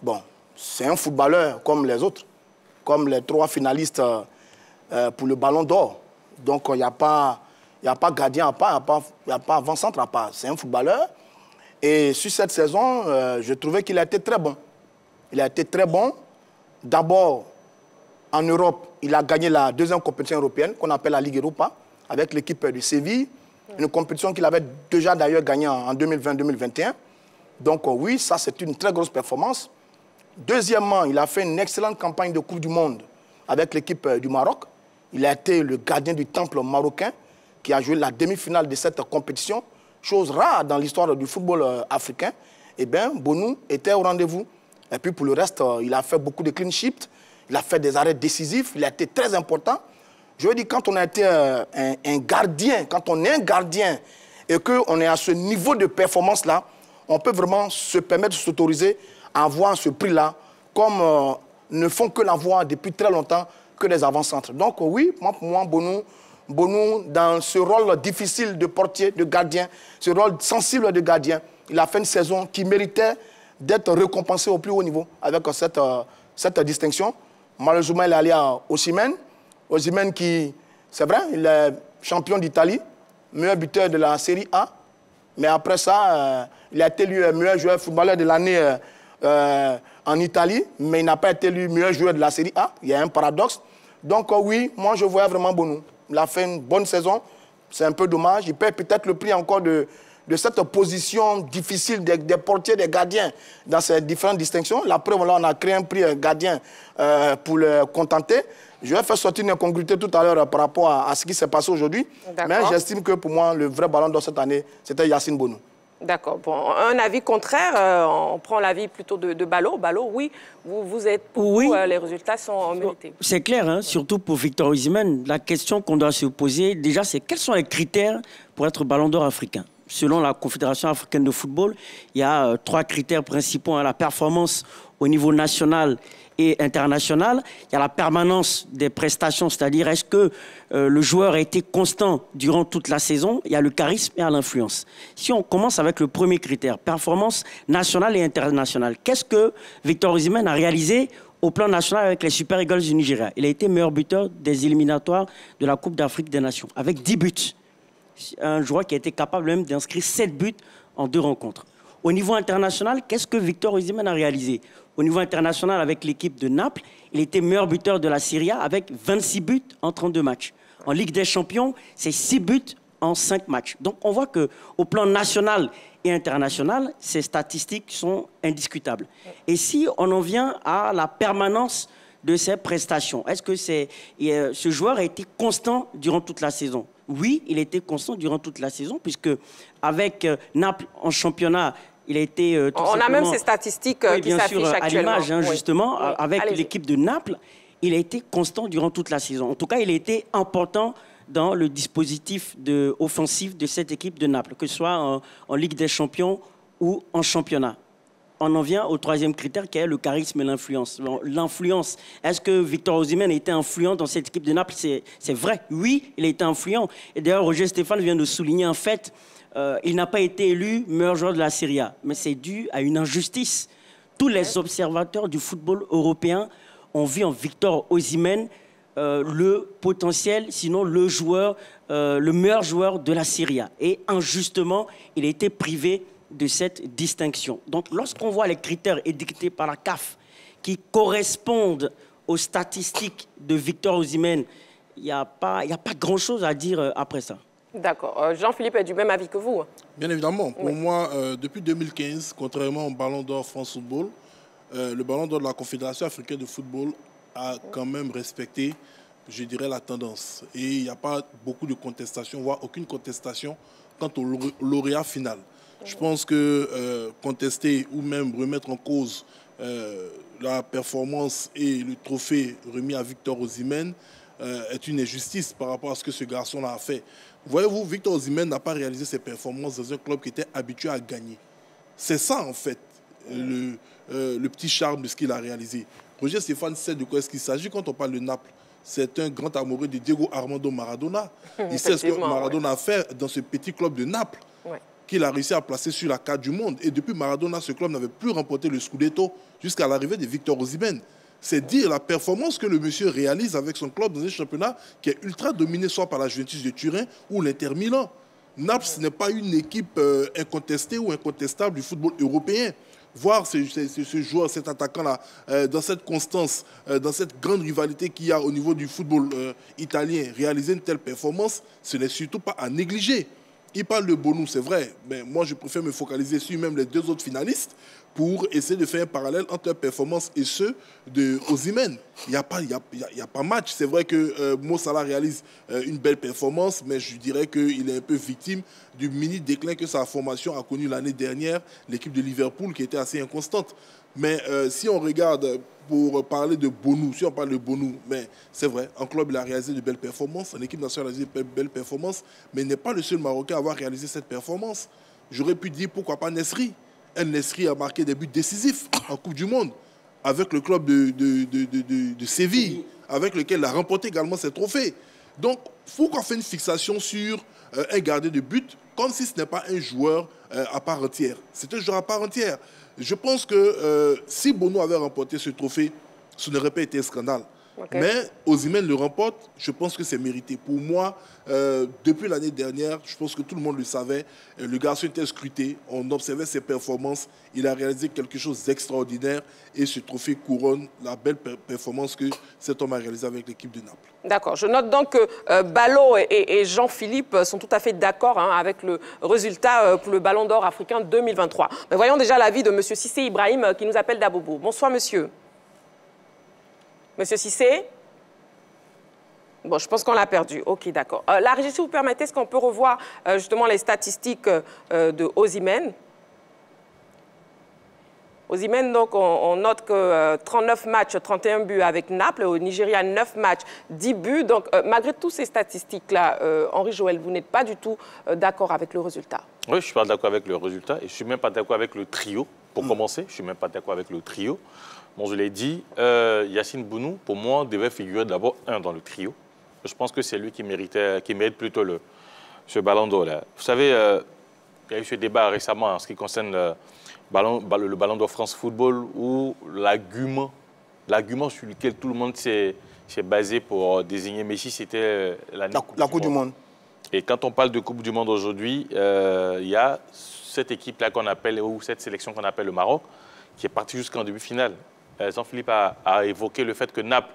Bon, c'est un footballeur comme les autres, comme les 3 finalistes pour le Ballon d'Or. Donc, il n'y a pas gardien à part, il n'y a pas avant-centre à part. C'est un footballeur. Et sur cette saison, je trouvais qu'il a été très bon. Il a été très bon. D'abord, en Europe, il a gagné la 2e compétition européenne, qu'on appelle la Ligue Europa, avec l'équipe de Séville. Une compétition qu'il avait déjà d'ailleurs gagnée en 2020-2021. Donc oui, ça c'est une très grosse performance. Deuxièmement, il a fait une excellente campagne de Coupe du Monde avec l'équipe du Maroc. Il a été le gardien du temple marocain qui a joué la demi-finale de cette compétition. Chose rare dans l'histoire du football africain. Eh bien, Bonou était au rendez-vous. Et puis pour le reste, il a fait beaucoup de clean sheets. Il a fait des arrêts décisifs. Il a été très important. Je veux dire, quand on a été un gardien, quand on est un gardien et qu'on est à ce niveau de performance-là, on peut vraiment se permettre de s'autoriser à avoir ce prix-là, comme ne font que l'avoir depuis très longtemps que les avant-centres. Donc oui, pour moi, Bonou, dans ce rôle difficile de portier, de gardien, ce rôle sensible de gardien, il a fait une saison qui méritait d'être récompensée au plus haut niveau avec cette distinction. Malheureusement, il est allé à Osimhen. Osimhen qui, c'est vrai, il est champion d'Italie, meilleur buteur de la Série A. Mais après ça, il a été élu meilleur joueur footballeur de l'année en Italie, mais il n'a pas été élu meilleur joueur de la Série A. Il y a un paradoxe. Donc oui, moi je voyais vraiment Bonou. Il a fait une bonne saison. C'est un peu dommage. Il paie peut-être le prix encore de cette position difficile des portiers, des gardiens dans ces différentes distinctions. La preuve, là, on a créé un prix gardien pour le contenter. Je vais faire sortir une incongruité tout à l'heure par rapport à ce qui s'est passé aujourd'hui. Mais j'estime que pour moi, le vrai ballon d'or cette année, c'était Yacine Bonou. D'accord. Bon, un avis contraire, on prend l'avis plutôt de Ballot. Ballot, oui, vous êtes pour vous, les résultats sont mérités. C'est clair, hein, surtout pour Victor Osimhen. La question qu'on doit se poser, déjà, c'est quels sont les critères pour être ballon d'or africain? Selon la Confédération africaine de football, il y a 3 critères principaux. La performance au niveau national et international. Il y a la permanence des prestations, c'est-à-dire est-ce que le joueur a été constant durant toute la saison. Il y a le charisme et l'influence. Si on commence avec le premier critère, performance nationale et internationale, qu'est-ce que Victor Osimhen a réalisé au plan national avec les Super Eagles du Nigeria? Il a été meilleur buteur des éliminatoires de la Coupe d'Afrique des Nations, avec 10 buts. Un joueur qui a été capable même d'inscrire 7 buts en 2 rencontres. Au niveau international, qu'est-ce que Victor Osimhen a réalisé? Au niveau international, avec l'équipe de Naples, il était meilleur buteur de la Serie A avec 26 buts en 32 matchs. En Ligue des Champions, c'est 6 buts en 5 matchs. Donc on voit qu'au plan national et international, ces statistiques sont indiscutables. Et si on en vient à la permanence de ses prestations, est-ce que ce joueur a été constant durant toute la saison? Oui, il était constant durant toute la saison, puisque avec Naples en championnat, il a été on a même ces statistiques qui s'affichent actuellement. À l'image, hein, justement, avec l'équipe de Naples, il a été constant durant toute la saison. En tout cas, il a été important dans le dispositif offensif de cette équipe de Naples, que ce soit en Ligue des Champions ou en championnat. On en vient au 3e critère qui est le charisme et l'influence. L'influence, est-ce que Victor Osimhen a été influent dans cette équipe de Naples? C'est vrai, oui, il a été influent. Et d'ailleurs, Roger Stéphane vient de souligner un fait. Il n'a pas été élu meilleur joueur de la Serie A, mais c'est dû à une injustice. Tous les observateurs du football européen ont vu en Victor Osimhen le potentiel, sinon le joueur, le meilleur joueur de la Serie A. Et injustement, il a été privé de cette distinction. Donc, lorsqu'on voit les critères édictés par la CAF qui correspondent aux statistiques de Victor Osimhen, il n'y a pas grand-chose à dire après ça. D'accord. Jean-Philippe est du même avis que vous. Bien évidemment. Pour moi, depuis 2015, contrairement au Ballon d'Or France Football, le Ballon d'Or de la Confédération africaine de football a quand même respecté, je dirais, la tendance. Et il n'y a pas beaucoup de contestation, voire aucune contestation quant au lauréat final. Je pense que contester ou même remettre en cause la performance et le trophée remis à Victor Osimhen est une injustice par rapport à ce que ce garçon-là a fait. Voyez-vous, Victor Osimhen n'a pas réalisé ses performances dans un club qui était habitué à gagner. C'est ça, en fait, le petit charme de ce qu'il a réalisé. Roger Stéphane sait de quoi est-ce qu'il s'agit quand on parle de Naples. c'est un grand amoureux de Diego Armando Maradona. Il sait ce que Maradona a fait dans ce petit club de Naples, qu'il a réussi à placer sur la carte du monde. Et depuis Maradona, ce club n'avait plus remporté le Scudetto jusqu'à l'arrivée de Victor Osimhen. C'est dire la performance que le monsieur réalise avec son club dans un championnat qui est ultra dominé soit par la Juventus de Turin ou l'Inter Milan. Naples n'est pas une équipe incontestée ou incontestable du football européen. Voir ce joueur, cet attaquant-là, dans cette constance, dans cette grande rivalité qu'il y a au niveau du football italien, réaliser une telle performance, ce n'est surtout pas à négliger. Il parle de Bonou, c'est vrai, mais moi je préfère me focaliser sur même les deux autres finalistes pour essayer de faire un parallèle entre leurs performances et ceux de Osimhen. Il n'y a pas match. C'est vrai que Mo Salah réalise une belle performance, mais je dirais qu'il est un peu victime du mini déclin que sa formation a connu l'année dernière, l'équipe de Liverpool qui était assez inconstante. Mais si on regarde, pour parler de Bonou, si on parle de Bonou, mais c'est vrai, en club il a réalisé de belles performances, en équipe nationale il a réalisé de belles performances, mais il n'est pas le seul Marocain à avoir réalisé cette performance. J'aurais pu dire pourquoi pas Nesri. Nesri a marqué des buts décisifs en Coupe du Monde avec le club de Séville, avec lequel il a remporté également ses trophées. Donc, pourquoi faire une fixation sur un gardien de but comme si ce n'est pas un joueur à part entière? C'est un joueur à part entière. Je pense que si Bono avait remporté ce trophée, ce n'aurait pas été un scandale. Mais Osimhen le remporte, je pense que c'est mérité. Pour moi, depuis l'année dernière, je pense que tout le monde le savait, le garçon était scruté, on observait ses performances, il a réalisé quelque chose d'extraordinaire et ce trophée couronne la belle performance que cet homme a réalisée avec l'équipe de Naples. D'accord, je note donc que Ballot et Jean-Philippe sont tout à fait d'accord avec le résultat pour le Ballon d'Or africain 2023. Mais voyons déjà l'avis de M. Cissé Ibrahim qui nous appelle d'Abobo. Bonsoir monsieur. Monsieur Cissé? Bon, je pense qu'on l'a perdu. OK, d'accord. La régie, si vous permettez, est-ce qu'on peut revoir justement les statistiques de Osimhen? Osimhen, donc, on note que 39 matchs, 31 buts avec Naples. Au Nigeria, 9 matchs, 10 buts. Donc, malgré toutes ces statistiques-là, Henri Joël, vous n'êtes pas du tout d'accord avec le résultat? Oui, je ne suis pas d'accord avec le résultat. Et je ne suis même pas d'accord avec le trio, pour commencer. Je ne suis même pas d'accord avec le trio. Bon, je l'ai dit, Yacine Bounou, pour moi, devait figurer d'abord dans le trio. Je pense que c'est lui qui mérite plutôt ce ballon d'or. Vous savez, il y a eu ce débat récemment en ce qui concerne le ballon d'or France Football où l'argument sur lequel tout le monde s'est basé pour désigner Messi, c'était la Coupe du Monde. Et quand on parle de Coupe du Monde aujourd'hui, il y a cette équipe-là qu'on appelle, ou cette sélection qu'on appelle le Maroc, qui est partie jusqu'en demi-finale. Jean-Philippe a évoqué le fait que Naples,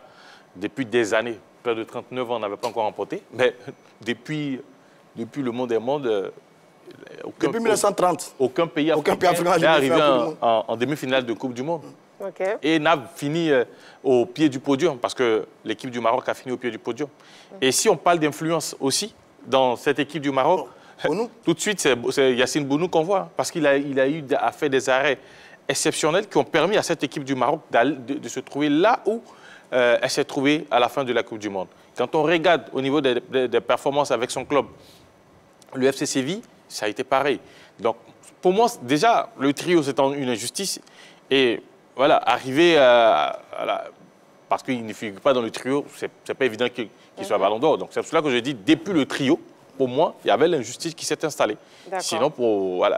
depuis des années, près de 39 ans, n'avait pas encore remporté. Mais depuis le monde des mondes, depuis 1930, aucun pays africain n'est arrivé en demi-finale de Coupe du Monde. Et Naples finit au pied du podium, parce que l'équipe du Maroc a fini au pied du podium. Et si on parle d'influence aussi dans cette équipe du Maroc, tout de suite, c'est Yacine Bounou qu'on voit, parce qu'il a fait des arrêts exceptionnels qui ont permis à cette équipe du Maroc de se trouver là où elle s'est trouvée à la fin de la Coupe du Monde. Quand on regarde au niveau des performances avec son club, le FC Séville, ça a été pareil. Donc, pour moi, déjà, le trio, c'est une injustice. Et voilà, arriver parce qu'il ne figure pas dans le trio, c'est pas évident qu'il soit ballon d'or. Donc, c'est pour cela que je dis, depuis le trio, pour moi, il y avait l'injustice qui s'est installée. Sinon,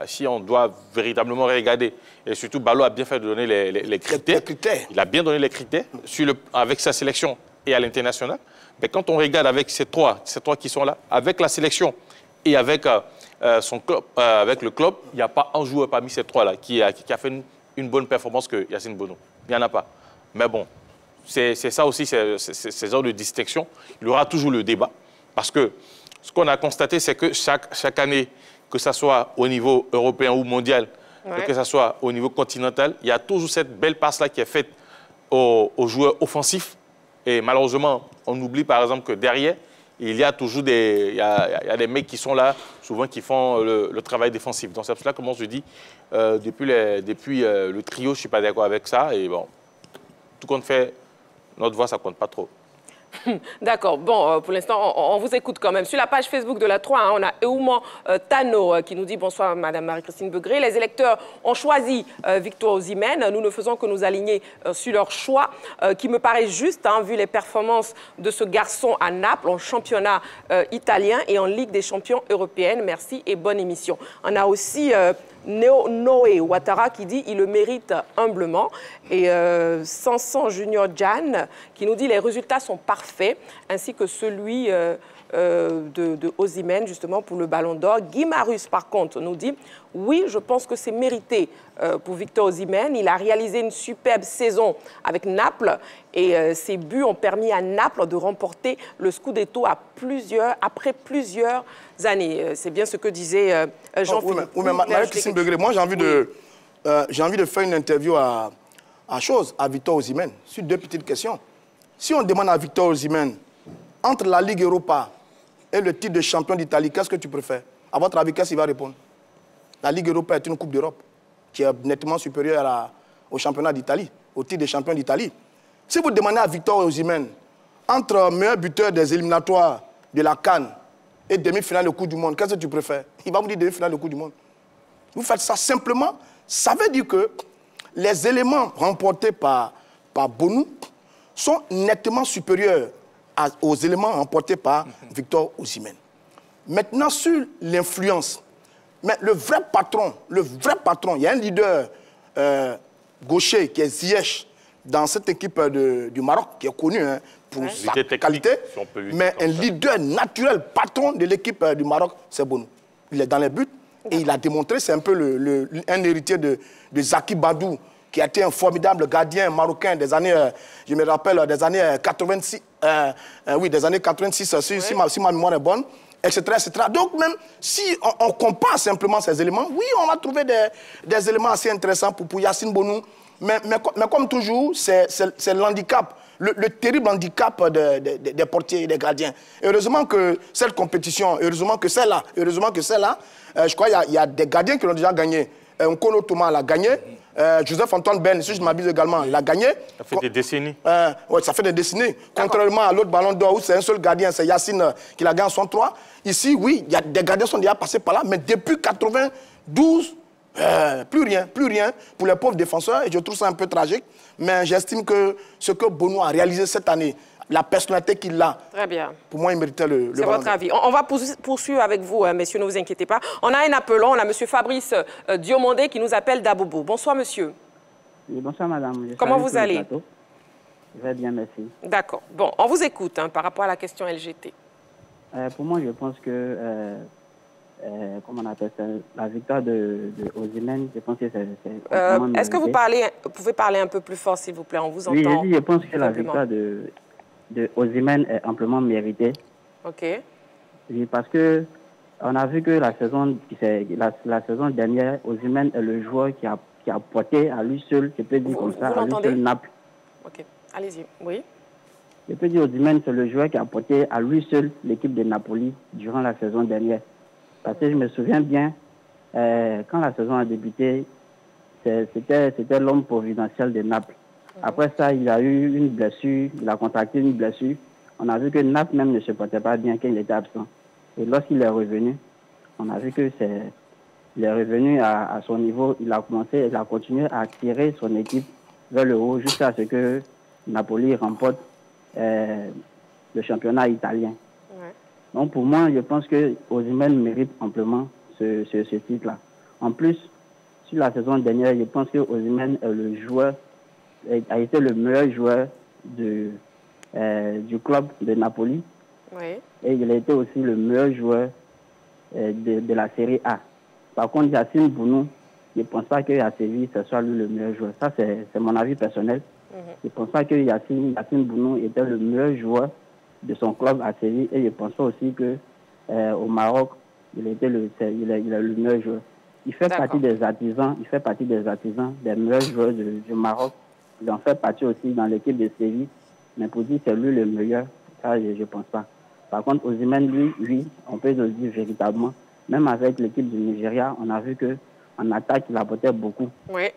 si on doit véritablement regarder, et surtout Ballot a bien fait de donner les critères, il a bien donné les critères avec sa sélection et à l'international. Mais quand on regarde avec ces trois qui sont là, avec la sélection et avec son club, avec le club, il n'y a pas un joueur parmi ces trois-là qui a fait une bonne performance que Yacine Bounou. Il n'y en a pas. Mais bon, c'est ça aussi, ces genres de distinction. Il y aura toujours le débat. Parce que ce qu'on a constaté, c'est que chaque année, que ce soit au niveau européen ou mondial, que ce soit au niveau continental, il y a toujours cette belle passe-là qui est faite aux joueurs offensifs. Et malheureusement, on oublie par exemple que derrière, il y a toujours des mecs qui sont là, souvent qui font le travail défensif. Donc c'est pour cela que moi je dis, depuis le trio, je ne suis pas d'accord avec ça. Et bon, tout compte fait, notre voix, ça ne compte pas trop. D'accord. Bon, pour l'instant, on vous écoute quand même. Sur la page Facebook de la 3, hein, on a Eouman Tano qui nous dit « Bonsoir, Madame Marie-Christine Begré. Les électeurs ont choisi Victor Osimhen. Nous ne faisons que nous aligner sur leur choix, qui me paraît juste, hein, vu les performances de ce garçon à Naples, en championnat italien et en Ligue des champions européenne. Merci et bonne émission. » On a aussi Noé Ouattara qui dit « Il le mérite humblement ». Et Sanson Junior Jan qui nous dit « Les résultats sont parfaits », ainsi que celui de Osimhen, justement, pour le Ballon d'Or. Guy Marus, par contre, nous dit « Oui, je pense que c'est mérité pour Victor Osimhen. Il a réalisé une superbe saison avec Naples et ses buts ont permis à Naples de remporter le Scudetto après plusieurs années. » C'est bien ce que disait Jean-Philippe. Oui, mais Marie-Christine Begré, moi, j'ai envie de faire une interview à Victor Osimhen sur deux petites questions. Si on demande à Victor Osimhen, entre la Ligue Europa et le titre de champion d'Italie, qu'est-ce que tu préfères? À votre avis, qu'est-ce qu'il va répondre? La Ligue Europa est une Coupe d'Europe qui est nettement supérieure au championnat d'Italie, au titre de champion d'Italie. Si vous demandez à Victor Osimhen, entre meilleur buteur des éliminatoires de la CAN et demi-finale de Coupe du Monde, qu'est-ce que tu préfères? Il va vous dire demi-finale de Coupe du Monde. Vous faites ça simplement, ça veut dire que les éléments remportés par Bonou sont nettement supérieurs aux éléments remportés par Victor Osimhen. Maintenant, sur l'influence, mais le vrai patron, il y a un leader gaucher qui est Ziyech dans cette équipe du Maroc, qui est connu pour sa qualité, mais un leader naturel, patron de l'équipe du Maroc, c'est Bonou. Il est dans les buts et il a démontré, c'est un peu un héritier de Zaki Badou, qui a été un formidable gardien marocain des années, je me rappelle, des années 86, des années 86, si ma mémoire est bonne, etc., etc. Donc même si on compare simplement ces éléments, oui, on va trouver des éléments assez intéressants pour Yacine Bonou, mais comme toujours, c'est l'handicap, le terrible handicap des portiers et des gardiens. Heureusement que cette compétition, heureusement que celle-là, je crois qu'il y a des gardiens qui l'ont déjà gagné. Nkolo Thomas l'a gagné. Joseph Antoine Ben, si je ne m'abuse également, l'a gagné. Ça fait des décennies. Oui, ça fait des décennies. Contrairement à l'autre Ballon d'Or où c'est un seul gardien, c'est Yacine qui l'a gagné en 63. Ici, oui, il y a des gardiens qui sont déjà passés par là, mais depuis 92, plus rien pour les pauvres défenseurs. Et je trouve ça un peu tragique. Mais j'estime que ce que Bonou a réalisé cette année, la personnalité qu'il a. Très bien. Pour moi, il méritait le C'est votre avis. On va poursuivre avec vous, messieurs, ne vous inquiétez pas. On a un appelant, on a M. Fabrice Diomondé qui nous appelle d'Abobo. Bonsoir, monsieur. Oui, bonsoir, madame. Comment vous allez? Je vais bien, merci. D'accord. Bon, on vous écoute par rapport à la question LGT. Pour moi, je pense que, comment on appelle ça, la victoire de Osimhen, je pense que c'est... Est-ce que vous pouvez parler un peu plus fort, s'il vous plaît? On vous entend. Oui, je pense que la victoire de Osimhen est amplement méritée. OK. Oui, parce que on a vu que la saison dernière, Osimhen est le joueur qui a porté à lui seul, je peux dire comme ça, à lui seul Naples. OK, allez-y, oui. Je peux dire Osimhen, c'est le joueur qui a porté à lui seul l'équipe de Napoli durant la saison dernière. Parce que je me souviens bien, quand la saison a débuté, c'était l'homme providentiel de Naples. Après ça, il a eu une blessure, il a contracté une blessure. On a vu que Naples même ne se portait pas bien quand il était absent. Et lorsqu'il est revenu, on a vu que il est revenu à son niveau. Il a continué à tirer son équipe vers le haut jusqu'à ce que Napoli remporte le championnat italien. Ouais. Donc pour moi, je pense que Osimhen mérite amplement ce titre-là. En plus, sur la saison dernière, je pense que Osimhen est le joueur a été le meilleur joueur du club de Napoli. Oui. Et il a été aussi le meilleur joueur de la Série A. Par contre, Yacine Bonou, je ne pense pas qu'à Séville, ce soit lui le meilleur joueur. Ça, c'est mon avis personnel. Je ne pense pas que Yacine Bonou était le meilleur joueur de son club à Séville. Et je pense pas aussi qu'au Maroc, il a le meilleur joueur. Il fait partie des artisans, des meilleurs joueurs du Maroc. Il en fait partie aussi dans l'équipe de Séville. Mais pour dire que c'est lui le meilleur, ça, je ne pense pas. Par contre, Osimhen, lui, on peut le dire véritablement. Même avec l'équipe du Nigeria, on a vu qu'en attaque, il apportait beaucoup. Oui.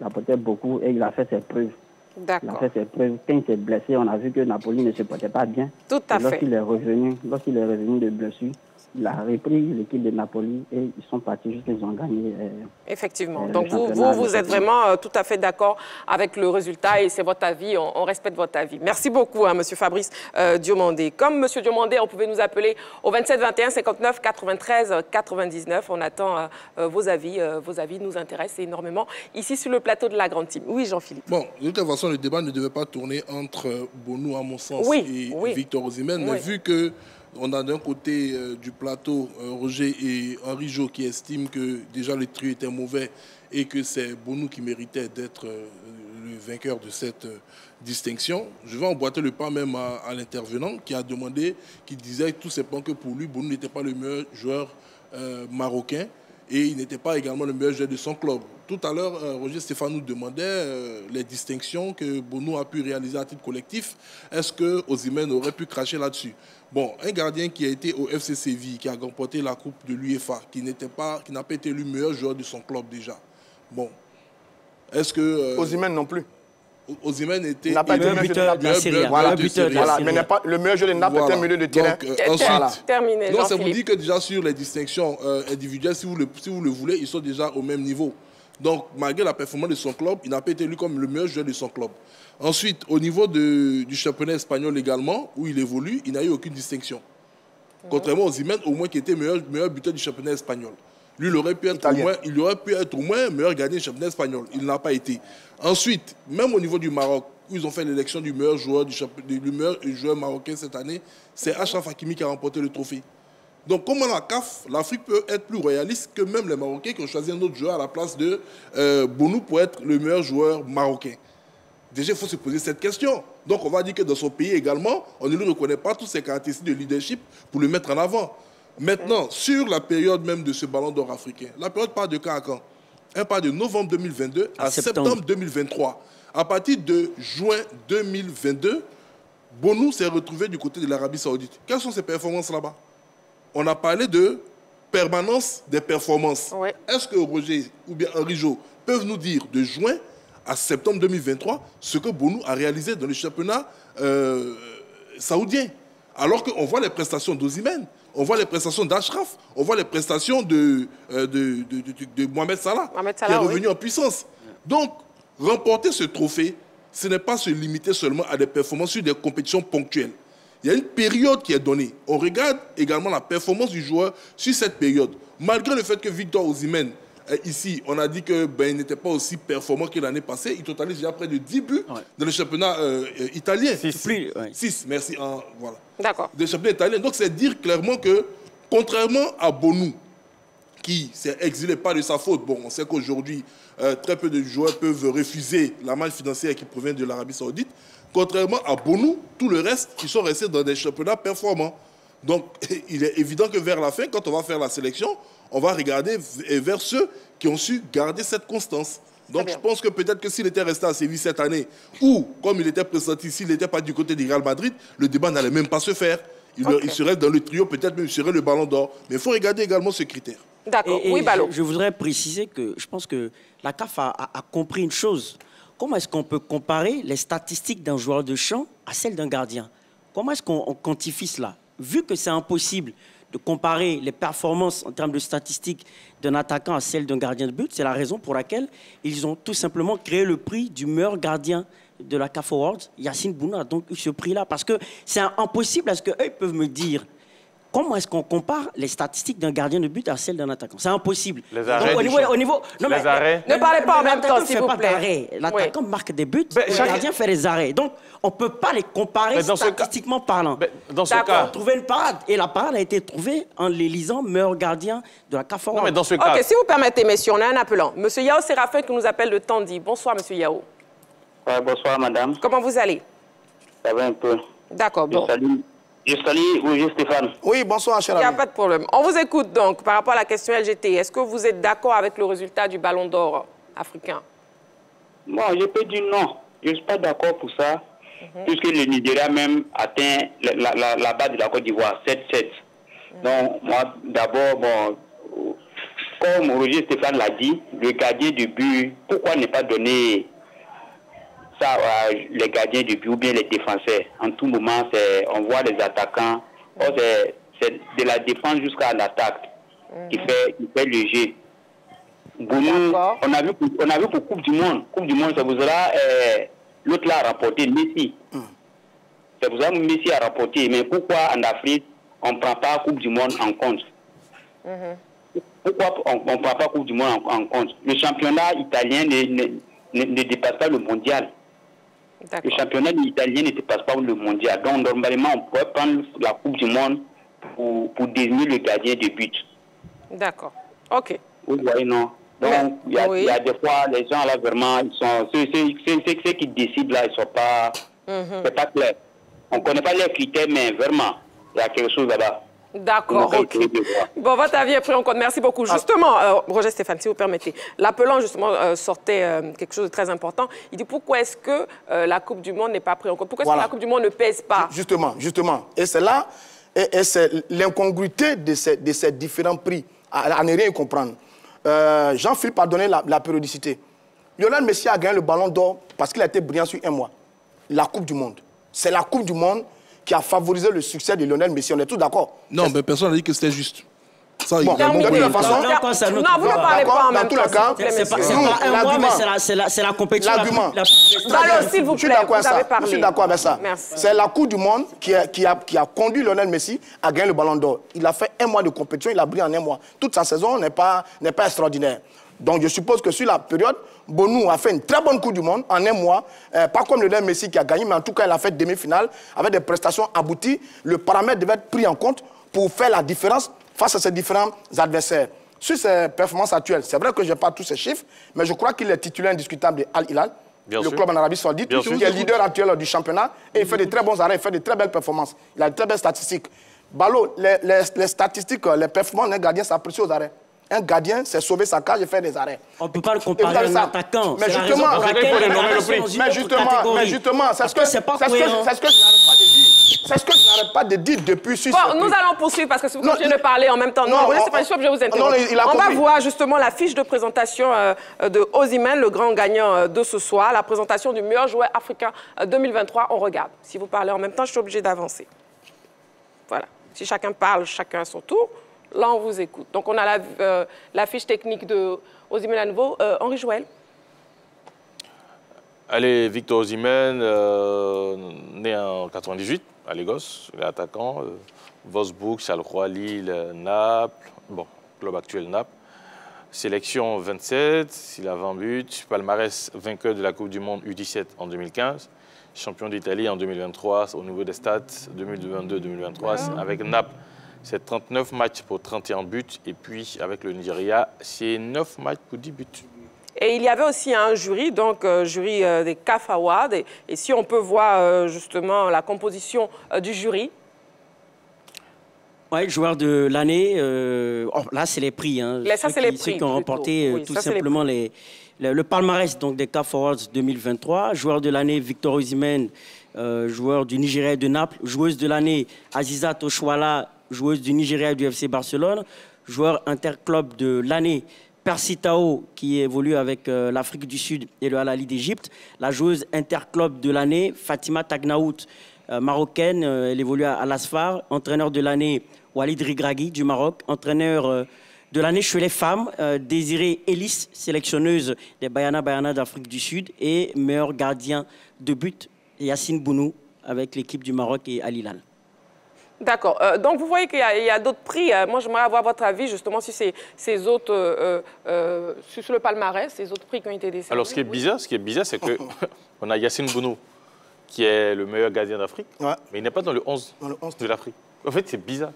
Il apportait beaucoup et il a fait ses preuves. Il a fait ses preuves. Quand il s'est blessé, on a vu que Napoli ne se portait pas bien. Tout à fait. Lorsqu'il est revenu de blessure, il a repris l'équipe de Napoli et ils sont partis jusqu'à ils ont gagné. Effectivement. Donc vous êtes vraiment tout à fait d'accord avec le résultat et c'est votre avis, on respecte votre avis. Merci beaucoup, hein, Monsieur Fabrice Diomandé. Comme Monsieur Diomandé, on pouvait nous appeler au 27 21 59 93 99. On attend vos avis nous intéressent énormément ici sur le plateau de la Grande Team. Oui, Jean-Philippe. Bon, de toute façon, le débat ne devait pas tourner entre Bonou, à mon sens, et Victor Osimhen, mais vu que on a d'un côté du plateau Roger et Henri Jo qui estiment que déjà le trio était mauvais et que c'est Bonou qui méritait d'être le vainqueur de cette distinction. Je vais emboîter le pas même à l'intervenant qui a demandé, qui disait tout simplement que pour lui, Bonou n'était pas le meilleur joueur marocain et il n'était pas également le meilleur joueur de son club. Tout à l'heure, Roger Stéphane nous demandait les distinctions que Bonou a pu réaliser à titre collectif. Est-ce que Osimhen aurait pu cracher là-dessus? Bon, un gardien qui a été au FC Séville, qui a remporté la Coupe de l'UEFA, qui n'a pas été le meilleur joueur de son club déjà. Bon, est-ce que... Osimhen non plus. Osimhen était... n'a pas été le buteur de la Série A. Voilà, mais n'est pas le meilleur joueur de Naples, milieu de terrain. Ensuite, terminé, non, ça vous dit que déjà sur les distinctions individuelles, si vous le voulez, ils sont déjà au même niveau. Donc, malgré la performance de son club, il n'a pas été élu comme le meilleur joueur de son club. Ensuite, au niveau du championnat espagnol également, où il évolue, il n'a eu aucune distinction. Contrairement aux Osimhen, au moins qui était meilleur buteur du championnat espagnol. Lui, il aurait pu être au moins meilleur gardien du championnat espagnol. Il n'a pas été. Ensuite, même au niveau du Maroc, où ils ont fait l'élection du meilleur joueur marocain cette année, c'est Achraf Hakimi qui a remporté le trophée. Donc, comme à la CAF, l'Afrique peut être plus royaliste que même les Marocains qui ont choisi un autre joueur à la place de Bonou pour être le meilleur joueur marocain. Déjà, il faut se poser cette question. Donc, on va dire que dans son pays également, on ne lui reconnaît pas toutes ses caractéristiques de leadership pour le mettre en avant. Maintenant, sur la période même de ce ballon d'or africain, la période part de quand à quand? Elle part de novembre 2022 à septembre 2023. À partir de juin 2022, Bonou s'est retrouvé du côté de l'Arabie Saoudite. Quelles sont ses performances là-bas? On a parlé de permanence des performances. Ouais. Est-ce que Roger ou bien Henri Jo peuvent nous dire de juin à septembre 2023 ce que Bonou a réalisé dans le championnat saoudien? Alors qu'on voit les prestations d'Osimhen, on voit les prestations d'Achraf, on voit les prestations de Mohamed Salah, qui est revenu en puissance. Donc, remporter ce trophée, ce n'est pas se limiter seulement à des performances sur des compétitions ponctuelles. Il y a une période qui est donnée. On regarde également la performance du joueur sur cette période. Malgré le fait que Victor Osimhen, ici, on a dit qu'il n'était pas aussi performant que l'année passée. Il totalise déjà près de 10 buts dans le championnat italien. 6, merci. Voilà. D'accord. Dans le championnat italien. Donc, c'est dire clairement que, contrairement à Bonou, qui s'est exilé pas de sa faute, bon, on sait qu'aujourd'hui, très peu de joueurs peuvent refuser la manne financière qui provient de l'Arabie Saoudite. Contrairement à Bonou, tout le reste, ils sont restés dans des championnats performants. Donc, il est évident que vers la fin, quand on va faire la sélection, on va regarder vers ceux qui ont su garder cette constance. Donc, je pense que peut-être que s'il était resté à Séville cette année, ou, comme il était pressenti, s'il n'était pas du côté du Real Madrid, le débat n'allait même pas se faire. Il serait dans le trio, peut-être même il serait le ballon d'or. Mais il faut regarder également ce critère. D'accord. Oui, Ballot. Je voudrais préciser que je pense que la CAF a compris une chose. Comment est-ce qu'on peut comparer les statistiques d'un joueur de champ à celles d'un gardien? Comment est-ce qu'on quantifie cela? Vu que c'est impossible de comparer les performances en termes de statistiques d'un attaquant à celles d'un gardien de but, c'est la raison pour laquelle ils ont tout simplement créé le prix du meilleur gardien de la CAF Awards. Yacine Bonou a donc eu ce prix-là parce que c'est impossible à ce qu'eux peuvent me dire comment est-ce qu'on compare les statistiques d'un gardien de but à celles d'un attaquant? C'est impossible. Les arrêts. Donc, au niveau, non, les arrêts. Ne parlez pas en même temps, s'il vous plaît. L'attaquant marque des buts, le gardien fait les arrêts. Donc, on ne peut pas les comparer statistiquement parlant. Dans ce cas... trouver une parade. Et la parade a été trouvée en les lisant meilleur gardien de la CAF. Non, mais dans ce cas... Ok, si vous permettez, messieurs, on a un appelant. Monsieur Yao Séraphin qui nous appelle de Tandy. Bonsoir, monsieur Yao. Bonsoir, madame. Comment vous allez? Ça va un peu. D'accord, bon. Je salue Roger Stéphane. Oui, bonsoir, cher ami. Il n'y a pas de problème. On vous écoute donc par rapport à la question LGT. Est-ce que vous êtes d'accord avec le résultat du Ballon d'Or africain? Bon, je peux dire non. Je ne suis pas d'accord pour ça, puisque le Nigeria même atteint la base de la Côte d'Ivoire, 7-7. Donc, moi, d'abord, bon, comme Roger Stéphane l'a dit, le gardien de but, pourquoi ne pas donner ça, les gardiens de but ou bien les défenseurs. En tout moment, on voit les attaquants. C'est de la défense jusqu'à l'attaque qui fait le jeu. Bounou, on a vu pour Coupe du Monde. Coupe du Monde, c'est pour cela l'autre l'a remporté, Messi. C'est pour ça que Messi a remporté. Mais pourquoi en Afrique, on ne prend pas la Coupe du Monde en compte? Pourquoi on ne prend pas la Coupe du Monde en compte? Le championnat italien ne dépasse pas le mondial. Le championnat italien ne dépasse pas le mondial. Donc, normalement, on pourrait prendre la Coupe du Monde pour désigner le gardien de but. D'accord. OK. Vous voyez, non? Donc, il y a des fois, les gens, là, vraiment, ils sont... Ceux qui décident, là, ils ne sont pas... C'est pas clair. On ne connaît pas les critères, mais vraiment, il y a quelque chose là-bas. D'accord, ok. Bon, votre avis est pris en compte. Merci beaucoup. Justement, Roger Stéphane, si vous permettez, l'appelant justement sortait quelque chose de très important. Il dit pourquoi est-ce que la Coupe du Monde n'est pas prise en compte? Pourquoi est-ce que la Coupe du Monde ne pèse pas? Justement. Et c'est là, et c'est l'incongruité de ces différents prix, à ne rien comprendre. Jean-Philippe a donné la périodicité. Lionel Messi a gagné le Ballon d'Or parce qu'il a été brillant sur un mois. La Coupe du Monde. C'est la Coupe du Monde qui a favorisé le succès de Lionel Messi. On est tous d'accord? Non, mais personne n'a dit que c'était juste. Ça, bon, de toute façon, non, vous ne parlez pas en même temps. Dans tous les cas, c'est la compétition. L'argument. S'il vous plaît, je suis d'accord avec ça. C'est la Coupe du Monde qui a conduit Lionel Messi à gagner le Ballon d'Or. Il a fait un mois de compétition, il a brillé en un mois. Toute sa saison n'est pas extraordinaire. Donc je suppose que sur la période, Bounou a fait une très bonne Coupe du Monde en un mois. Pas comme Lionel Messi qui a gagné, mais en tout cas, il a fait demi-finale avec des prestations abouties. Le paramètre devait être pris en compte pour faire la différence face à ses différents adversaires. Sur ses performances actuelles, c'est vrai que je n'ai pas tous ces chiffres, mais je crois qu'il est titulaire indiscutable de Al Hilal, club en Arabie Saoudite, qui est leader actuel du championnat, et il fait de très bons arrêts, il fait de très belles performances. Il a de très belles statistiques. Ballot, les statistiques, les performances d'un gardien s'apprécient aux arrêts. Un gardien, c'est sauver sa cage et faire des arrêts. On ne peut pas le comparer à un attaquant. Mais justement, c'est ce que je n'arrête pas de dire depuis. Bon, nous allons poursuivre parce que si vous continuez de parler en même temps, je vais vous interrompre. On va voir justement la fiche de présentation de Osimhen, le grand gagnant de ce soir, la présentation du meilleur joueur africain 2023. On regarde. Si vous parlez en même temps, je suis obligée d'avancer. Voilà. Si chacun parle, chacun à son tour. Là, on vous écoute. Donc, on a la fiche technique de Osimhen à nouveau. Henri Joël. Allez, Victor Osimhen, né en 98 à Lagos, il est attaquant. Wolfsburg, Charleroi, Lille, Naples. Bon, club actuel Naples. Sélection 27, il a 20 buts. Palmarès, vainqueur de la Coupe du Monde U17 en 2015. Champion d'Italie en 2023 au niveau des stats 2022-2023 avec Naples. C'est 39 matchs pour 31 buts. Et puis, avec le Nigeria, c'est 9 matchs pour 10 buts. Et il y avait aussi un jury, donc jury des CAF Awards. Et si on peut voir justement la composition du jury. Oui, joueur de l'année. Là, c'est les prix. Hein, ça, c'est les prix. Ceux qui ont remporté tout simplement le palmarès donc, des CAF Awards 2023. Joueur de l'année, Victor Osimhen, joueur du Nigeria de Naples. Joueuse de l'année, Azizat Oshoala, joueuse du Nigeria du FC Barcelone, joueur interclub de l'année, Percy Tao, qui évolue avec l'Afrique du Sud et le Al Ahly d'Égypte, la joueuse interclub de l'année, Fatima Tagnaout, marocaine, elle évolue à l'Asfar, entraîneur de l'année, Walid Rigragui du Maroc, entraîneur de l'année chez les femmes, Désiré Ellis, sélectionneuse des Bayana d'Afrique du Sud, et meilleur gardien de but, Yacine Bounou, avec l'équipe du Maroc et Al Hilal. D'accord. Donc, vous voyez qu'il y a d'autres prix. Moi, j'aimerais avoir votre avis, justement, sur ces autres... sur le palmarès, ces autres prix qui ont été décernés. Alors, ce qui est bizarre, c'est qu'on a Yacine Bounou, qui est le meilleur gardien d'Afrique, mais il n'est pas dans le 11 de l'Afrique. En fait, c'est bizarre.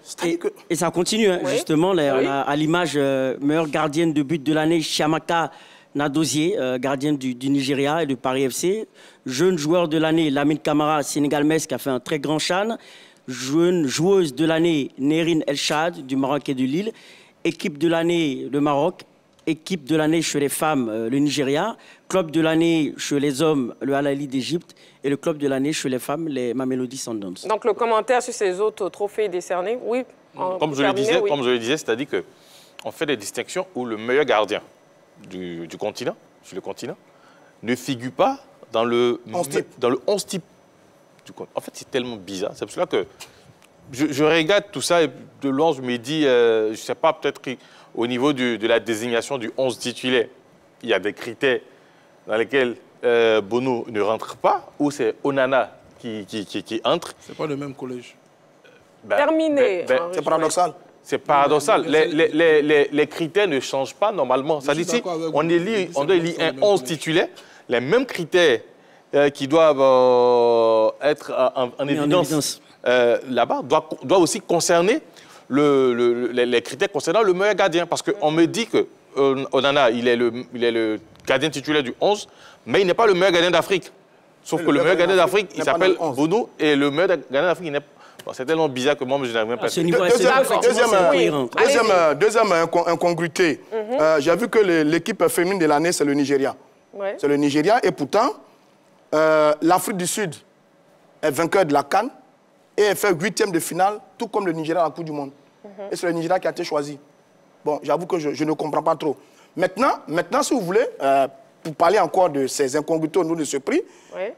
Et ça continue, hein, justement. Là, on a à l'image, meilleure gardienne de but de l'année, Chiamaka Nadozier, gardienne du Nigeria et de Paris FC. Jeune joueur de l'année, Lamine Camara, Sénégal-Metz, qui a fait un très grand CHAN. Jeune joueuse de l'année, Nerine El-Chad, du Maroc et de Lille. Équipe de l'année, le Maroc. Équipe de l'année chez les femmes, le Nigeria. Club de l'année chez les hommes, le Al Ahly d'Égypte. Et le club de l'année chez les femmes, les Mamelody Sundowns. Donc le commentaire sur ces autres trophées décernés, oui. Comme je le disais, c'est-à-dire qu'on fait des distinctions où le meilleur gardien du continent, sur le continent, ne figure pas dans le 11 type du compte. En fait, c'est tellement bizarre. C'est pour cela que je regarde tout ça et de loin, je me dis, je ne sais pas, peut-être qu'au niveau de la désignation du 11 titulaire, il y a des critères dans lesquels Bono ne rentre pas, ou c'est Onana qui entre. Ce n'est pas le même collège. Terminé. C'est paradoxal. C'est paradoxal. Les critères ne changent pas normalement. Ça dit, si on doit élire un 11 titulaire, les mêmes critères qui doivent être en évidence là-bas doivent aussi concerner les critères concernant le meilleur gardien. Parce qu'on me dit que Onana, il est le gardien titulaire du 11, mais il n'est pas le meilleur gardien d'Afrique. Sauf que le meilleur gardien d'Afrique, il s'appelle Bono, et le meilleur gardien d'Afrique, il n'est pas... Bon, c'est tellement bizarre que moi, je n'arrive même pas à... Deuxième incongruité. J'ai vu que l'équipe féminine de l'année, c'est le Nigeria. Ouais. C'est le Nigeria. Et pourtant, l'Afrique du Sud est vainqueur de la CAN et elle fait 8e de finale, tout comme le Nigeria à la Coupe du Monde. Et c'est le Nigeria qui a été choisi. Bon, j'avoue que je ne comprends pas trop. Maintenant, si vous voulez, pour parler encore de ces incongruités au niveau de ce prix, il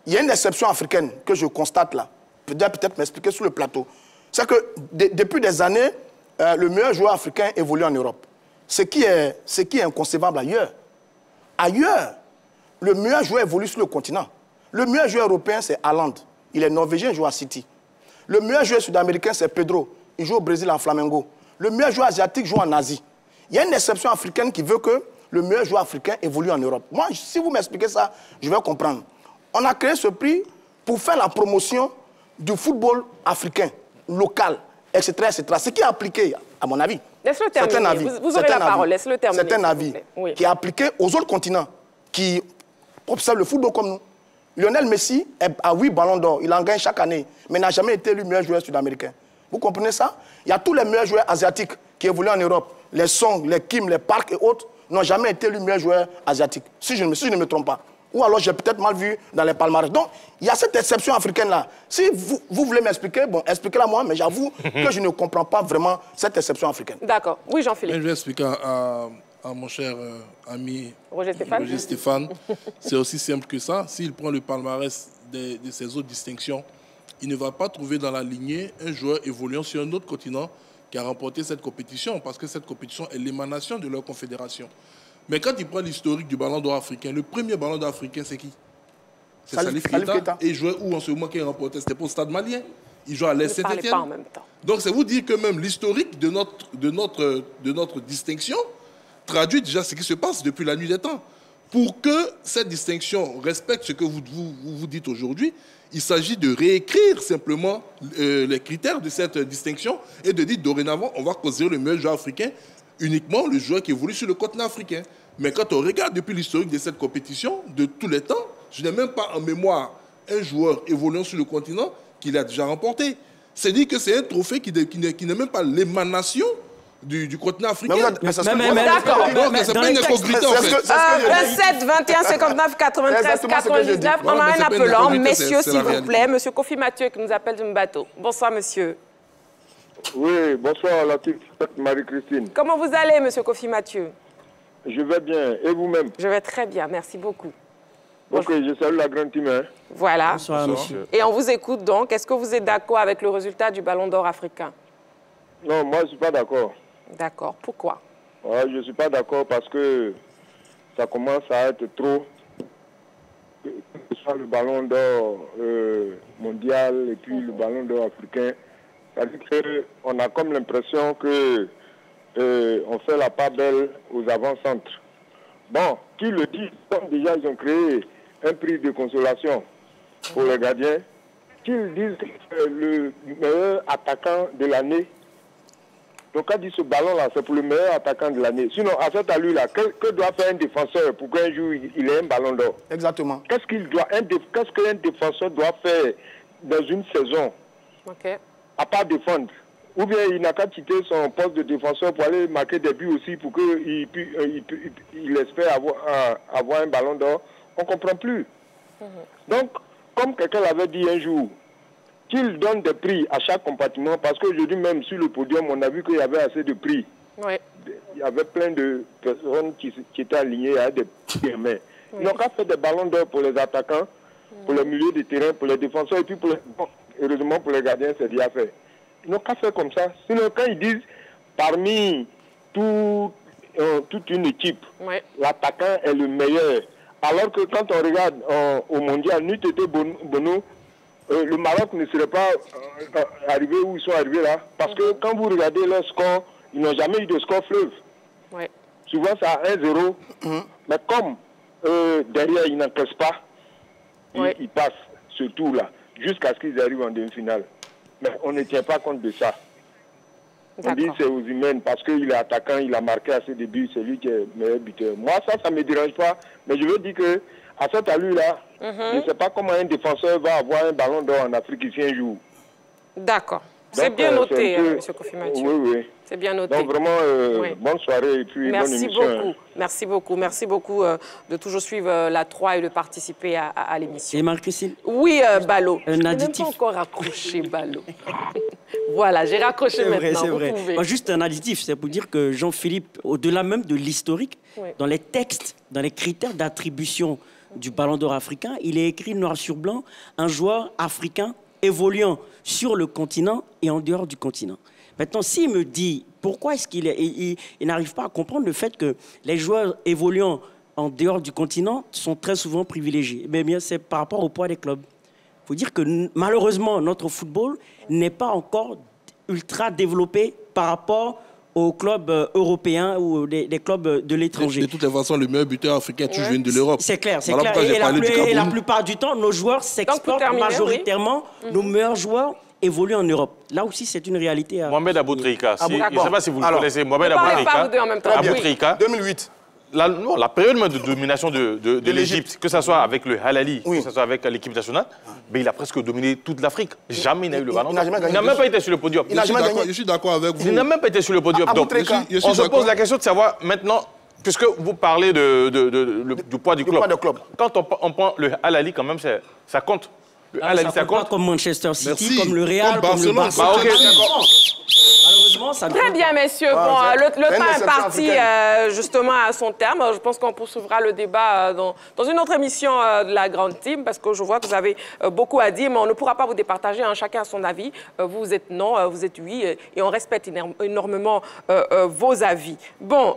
y a une exception africaine que je constate là. Peut-être m'expliquer sur le plateau. C'est que depuis des années, le meilleur joueur africain évolue en Europe. Ce qui est inconcevable ailleurs. Ailleurs, le meilleur joueur évolue sur le continent. Le meilleur joueur européen, c'est Haaland. Il est norvégien, il joue à City. Le meilleur joueur sud-américain, c'est Pedro. Il joue au Brésil à Flamengo. Le meilleur joueur asiatique joue en Asie. Il y a une exception africaine qui veut que le meilleur joueur africain évolue en Europe. Moi, si vous m'expliquez ça, je vais comprendre. On a créé ce prix pour faire la promotion du football africain, local, etc., etc. Ce qui est appliqué, à mon avis, laisse-le terminer. Vous aurez la parole, laisse-le terminer. C'est un avis qui est appliqué aux autres continents qui observent le football comme nous. Lionel Messi a 8 ballons d'or, il en gagne chaque année, mais n'a jamais été élu meilleur joueur sud-américain. Vous comprenez ça? Il y a tous les meilleurs joueurs asiatiques qui évoluent en Europe. Les Song, les Kim, les Park et autres n'ont jamais été élus meilleurs joueurs asiatiques, si je ne me trompe pas. Ou alors j'ai peut-être mal vu dans les palmarès. Donc, il y a cette exception africaine-là. Si vous voulez m'expliquer, bon, expliquez-la moi, mais j'avoue que je ne comprends pas vraiment cette exception africaine. D'accord. Oui, Jean-Philippe. Je vais expliquer à mon cher ami Roger Stéphane. C'est aussi simple que ça. S'il prend le palmarès de ses autres distinctions, il ne va pas trouver dans la lignée un joueur évoluant sur un autre continent qui a remporté cette compétition, parce que cette compétition est l'émanation de leur confédération. Mais quand il prend l'historique du ballon d'or africain, le premier ballon d'or africain, c'est qui? C'est Salif Keita. Et il jouait où en ce moment qu'il remportait? C'était pour le Stade Malien. Il jouait à l'Est Saint-Étienne. Donc c'est vous dire que même l'historique de notre distinction traduit déjà ce qui se passe depuis la nuit des temps. Pour que cette distinction respecte ce que vous dites aujourd'hui, il s'agit de réécrire simplement les critères de cette distinction et de dire dorénavant, on va considérer le meilleur joueur africain uniquement le joueur qui évolue sur le continent africain. Mais quand on regarde depuis l'historique de cette compétition, de tous les temps, je n'ai même pas en mémoire un joueur évoluant sur le continent qu'il a déjà remporté. C'est dire que c'est un trophée qui n'est même pas l'émanation du continent africain. D'accord. C'est pas une incongruité en fait. 27, 21, 59, 93, 99. On a un appelant. Messieurs, s'il vous plaît. Monsieur Kofi Mathieu qui nous appelle de Mbato. Bonsoir, monsieur. Oui, bonsoir Latif, Marie-Christine. Comment vous allez, monsieur Kofi Mathieu? Je vais bien. Et vous-même? Je vais très bien, merci beaucoup. Ok, je salue la grande team. Hein. Voilà. Bonsoir, monsieur. Et on vous écoute donc. Est-ce que vous êtes d'accord avec le résultat du Ballon d'Or africain? Non, moi je ne suis pas d'accord. D'accord. Pourquoi? Ouais, je ne suis pas d'accord parce que ça commence à être trop. Que ce soit le Ballon d'Or mondial et puis le Ballon d'Or africain. C'est-à-dire qu'on a comme l'impression que on fait la part belle aux avant-centres. Bon, qui le dit, comme déjà ils ont créé un prix de consolation pour les gardiens, qu'ils disent le meilleur attaquant de l'année. Donc quand dit ce ballon-là, c'est pour le meilleur attaquant de l'année. Sinon, à cet allure-là, que doit faire un défenseur pour qu'un jour il ait un ballon d'or? Exactement. Qu'est-ce qu'un défenseur doit faire dans une saison? À part défendre. Ou bien il n'a qu'à quitter son poste de défenseur pour aller marquer des buts aussi pour qu'il espère avoir un ballon d'or. On ne comprend plus. Donc, comme quelqu'un l'avait dit un jour, qu'il donne des prix à chaque compartiment, parce qu'aujourd'hui même sur le podium, on a vu qu'il y avait assez de prix. Il y avait plein de personnes qui étaient alignées à des prix. Ils n'ont qu'à faire des ballons d'or pour les attaquants, pour les milieux de terrain, pour les défenseurs, et puis heureusement pour les gardiens, c'est déjà fait. Ils n'ont qu'à faire comme ça. Sinon, quand ils disent, parmi toute une équipe, l'attaquant est le meilleur, alors que quand on regarde au mondial, n'eût été Bono, le Maroc ne serait pas arrivé où ils sont arrivés là. Parce que quand vous regardez leur score, ils n'ont jamais eu de score fleuve. Souvent, c'est à 1-0. Mais comme derrière, ils n'encaissent pas, ils passent ce tour-là, jusqu'à ce qu'ils arrivent en demi-finale. Mais on ne tient pas compte de ça. On dit c'est aux humaines parce qu'il est attaquant, il a marqué à ses débuts, c'est lui qui est meilleur buteur. Moi, ça ne me dérange pas. Mais je veux dire que à cet allure-là, je ne sais pas comment un défenseur va avoir un ballon d'or en Afrique ici un jour. D'accord. C'est bien noté, M. Kofi Mathieu. Oui. C'est bien noté. Donc vraiment, bonne soirée et puis bonne émission. Merci beaucoup. Merci beaucoup de toujours suivre la 3 et de participer à l'émission. Et Marie-Christine? Oui, Balo. Un additif. Je n'ai pas encore raccroché, Balo. Voilà, j'ai raccroché maintenant. C'est vrai. Moi, juste un additif, c'est pour dire que Jean-Philippe, au-delà même de l'historique, dans les textes, dans les critères d'attribution du Ballon d'Or africain, il est écrit noir sur blanc, un joueur africain évoluant sur le continent et en dehors du continent. Maintenant, s'il me dit pourquoi est-ce qu'il n'arrive pas à comprendre le fait que les joueurs évoluant en dehors du continent sont très souvent privilégiés, mais bien c'est par rapport au poids des clubs. Il faut dire que malheureusement, notre football n'est pas encore ultra développé par rapport aux clubs européens ou des clubs de l'étranger. De toutes les façons, le meilleur buteur africain, tu viens de l'Europe. C'est clair, c'est clair. Et la plupart du temps, nos joueurs s'exportent majoritairement. Nos meilleurs joueurs évoluent en Europe. Là aussi, c'est une réalité. Mohamed Aboutrika, je ne sais pas si vous le connaissez. Mohamed Aboutrika, 2008. La période de domination de l'Égypte, que ce soit avec le Halali, que ce soit avec l'équipe nationale, mais il a presque dominé toute l'Afrique. Jamais il n'a eu le ballon. Il n'a même pas été sur le podium. Je suis d'accord avec vous. Il n'a même pas été sur le podium. Donc, on se pose la question de savoir maintenant, puisque vous parlez du poids du club. Quand on prend le Halali, quand même, ça compte. Le Halali, ça compte. Pas comme Manchester City, comme le Real, comme le Barça. Très bien, messieurs. Bon, le temps est parti justement à son terme. Je pense qu'on poursuivra le débat dans une autre émission de la Grande Team, parce que je vois que vous avez beaucoup à dire, mais on ne pourra pas vous départager. Chacun a son avis. Vous êtes non, vous êtes oui, et on respecte énormément vos avis. Bon,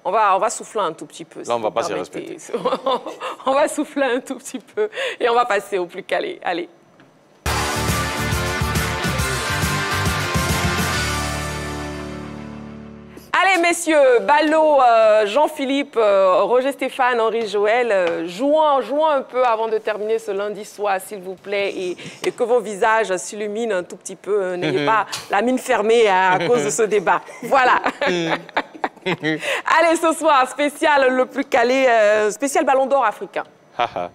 on va souffler un tout petit peu. Là, on ne va pas se respecter. On va souffler un tout petit peu et on va passer au plus calé. Allez. Allez, messieurs, Balo, Jean-Philippe, Roger Stéphane, Henri Joël, jouons un peu avant de terminer ce lundi soir, s'il vous plaît, et que vos visages s'illuminent un tout petit peu. N'ayez pas la mine fermée à cause de ce débat. Voilà. Allez, ce soir, spécial le plus calé, spécial Ballon d'Or africain.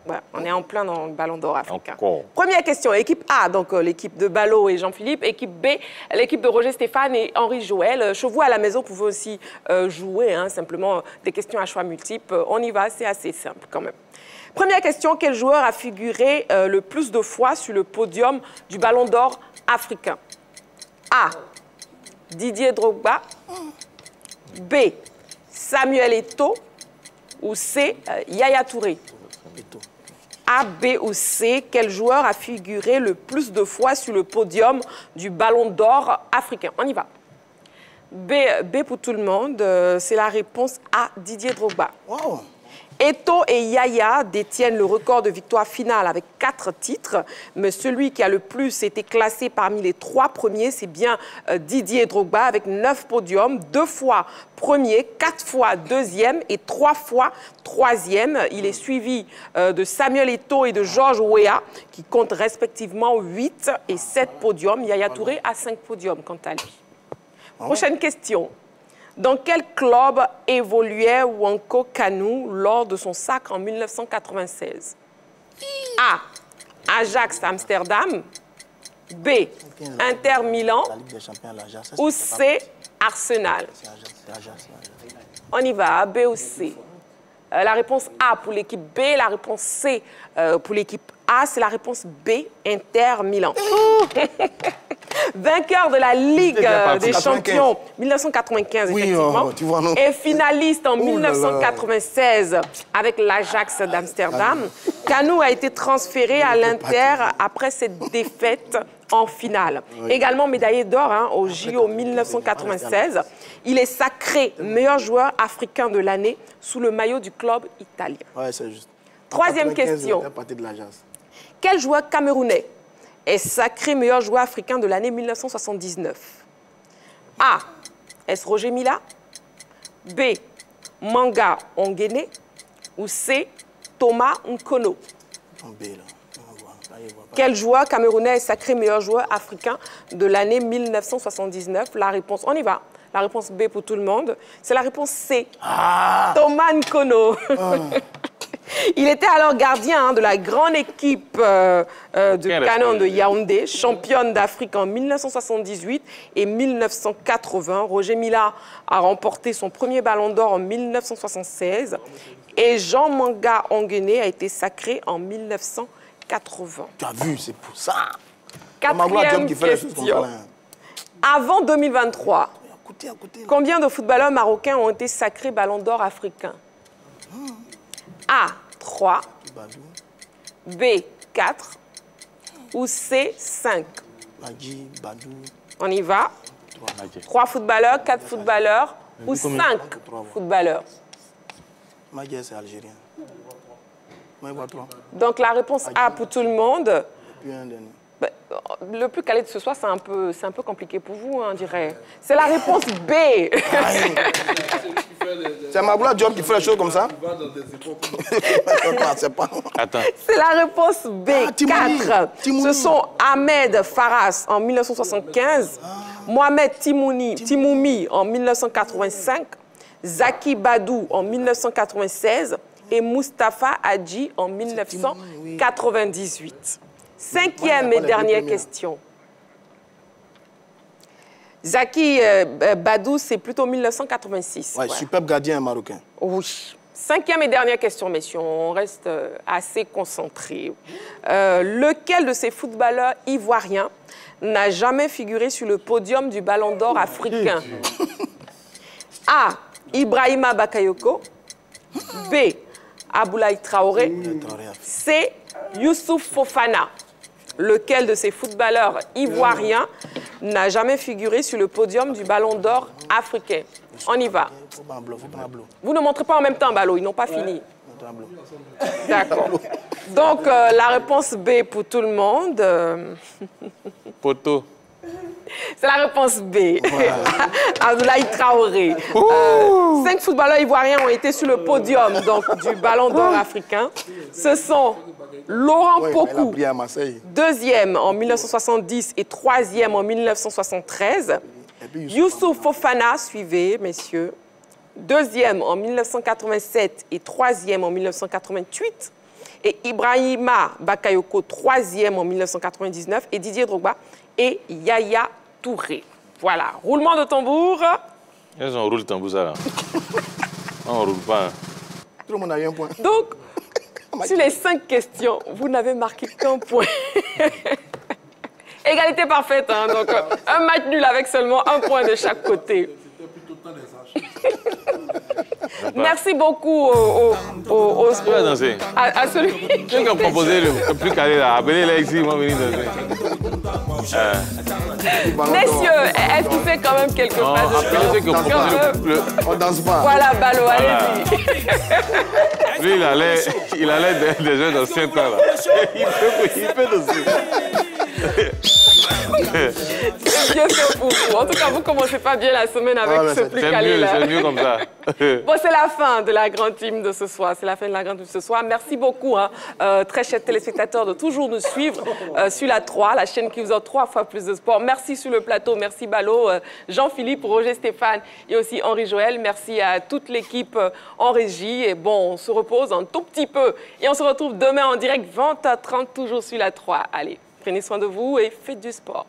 Voilà, on est en plein dans le Ballon d'Or africain. Première question, équipe A, donc l'équipe de Balo et Jean-Philippe. Équipe B, l'équipe de Roger Stéphane et Henri Joël. Chez vous, à la maison, vous pouvez aussi jouer, simplement des questions à choix multiples. On y va, c'est assez simple quand même. Première question, quel joueur a figuré le plus de fois sur le podium du Ballon d'Or africain? A, Didier Drogba. B, Samuel Eto'o. Ou C, Yaya Touré. A, B ou C, quel joueur a figuré le plus de fois sur le podium du Ballon d'Or africain? On y va. B pour tout le monde, c'est la réponse A, Didier Drogba. Wow. Eto'o et Yaya détiennent le record de victoire finale avec 4 titres, mais celui qui a le plus été classé parmi les 3 premiers, c'est bien Didier Drogba avec 9 podiums, 2 fois premier, 4 fois deuxième et 3 fois troisième. Il est suivi de Samuel Eto'o et de Georges Weah qui comptent respectivement 8 et 7 podiums. Yaya Touré a 5 podiums quant à lui. Prochaine question. Dans quel club évoluait Wanko Kanu lors de son sacre en 1996? A, Ajax Amsterdam. B, Inter Milan. Ou C, Arsenal. On y va, A, B ou C. La réponse A pour l'équipe B, la réponse C pour l'équipe A, c'est la réponse B, Inter Milan. Vainqueur de la Ligue des Champions 1995, effectivement, et finaliste en 1996 avec l'Ajax d'Amsterdam. Kanou a été transféré à l'Inter après cette défaite en finale. Également médaillé d'or au JO 1996. Il est sacré meilleur joueur africain de l'année sous le maillot du club italien. Ouais, c'est juste. Troisième question. Quel joueur camerounais est sacré meilleur joueur africain de l'année 1979? A. Est-ce Roger Mila? B. Manga Ongene? Ou C. Thomas Nkono? Quel joueur camerounais est sacré meilleur joueur africain de l'année 1979? La réponse, on y va. La réponse B pour tout le monde, c'est la réponse C. Thomas Nkono. Il était alors gardien de la grande équipe de Canon de Yaoundé, championne d'Afrique en 1978 et 1980. Roger Mila a remporté son premier ballon d'or en 1976 et Jean Manga Ongene a été sacré en 1980. Tu as vu, c'est pour ça. Quatrième question. Avant 2023, combien de footballeurs marocains ont été sacrés ballon d'or africain? A, 3, B, 4 ou C, 5. On y va. 3 footballeurs, 4 footballeurs ou 5 footballeurs. C'est algérien. Donc la réponse A pour tout le monde. Le plus calé de ce soir, c'est un peu compliqué pour vous, on dirait. C'est la réponse B. C'est Maboula Diop qui fait les choses comme ça? Attends. C'est la réponse B, 4. Ce sont Ahmed Faras en 1975, Mohamed Timoumi en 1985, Zaki Badou en 1996 et Mustapha Hadji en 1998. Cinquième et dernière question. Zaki Badou, c'est plutôt 1986. Ouais, superbe gardien marocain. Oui. Cinquième et dernière question, messieurs. On reste assez concentrés. Lequel de ces footballeurs ivoiriens n'a jamais figuré sur le podium du Ballon d'Or africain? A. Ibrahima Bakayoko. B. Aboulaye Traoré. C. Youssouf Fofana. Lequel de ces footballeurs ivoiriens n'a jamais figuré sur le podium du Ballon d'Or africain? On y va. Vous ne montrez pas en même temps, Ballot, ils n'ont pas fini. D'accord. Donc, la réponse B pour tout le monde. Poto. C'est la réponse B. Aboulaye Traoré. 5 footballeurs ivoiriens ont été sur le podium donc, du Ballon d'Or africain. Ce sont Laurent Pokou, deuxième en 1970 et troisième en 1973. Youssouf Fofana, suivez, messieurs, deuxième en 1987 et troisième en 1988. Et Ibrahima Bakayoko, troisième en 1999. Et Didier Drogba et Yaya Touré. Voilà, roulement de tambour. Ils ont roulé le tambour, ça, là. On ne roule pas. Tout le monde a eu un point. Donc, sur les 5 questions, vous n'avez marqué qu'un point. Égalité parfaite, hein, donc un match nul avec seulement un point de chaque côté. Merci beaucoup à celui qui a proposé le plus calé là. Appelez-les ici, moi venir danser. Messieurs, est-ce qu'il fait quand même quelque chose? On danse pas. Voilà, Ballot, allez-y. Lui, il allait des jeunes d'anciens temps là. Il peut danser. C'est bien fait pour vous. En tout cas, vous commencez pas bien la semaine avec ce plus calé là. C'est mieux comme ça. Bon, c'est la fin de la grande team de ce soir. C'est la fin de la grande team de ce soir. Merci beaucoup, hein, très chers téléspectateurs, de toujours nous suivre sur la 3, la chaîne qui vous offre 3 fois plus de sport. Merci sur le plateau. Merci Ballot, Jean-Philippe, Roger Stéphane et aussi Henri Joël. Merci à toute l'équipe en régie. Et bon, on se repose un tout petit peu. Et on se retrouve demain en direct 20h30, toujours sur la 3. Allez, prenez soin de vous et faites du sport.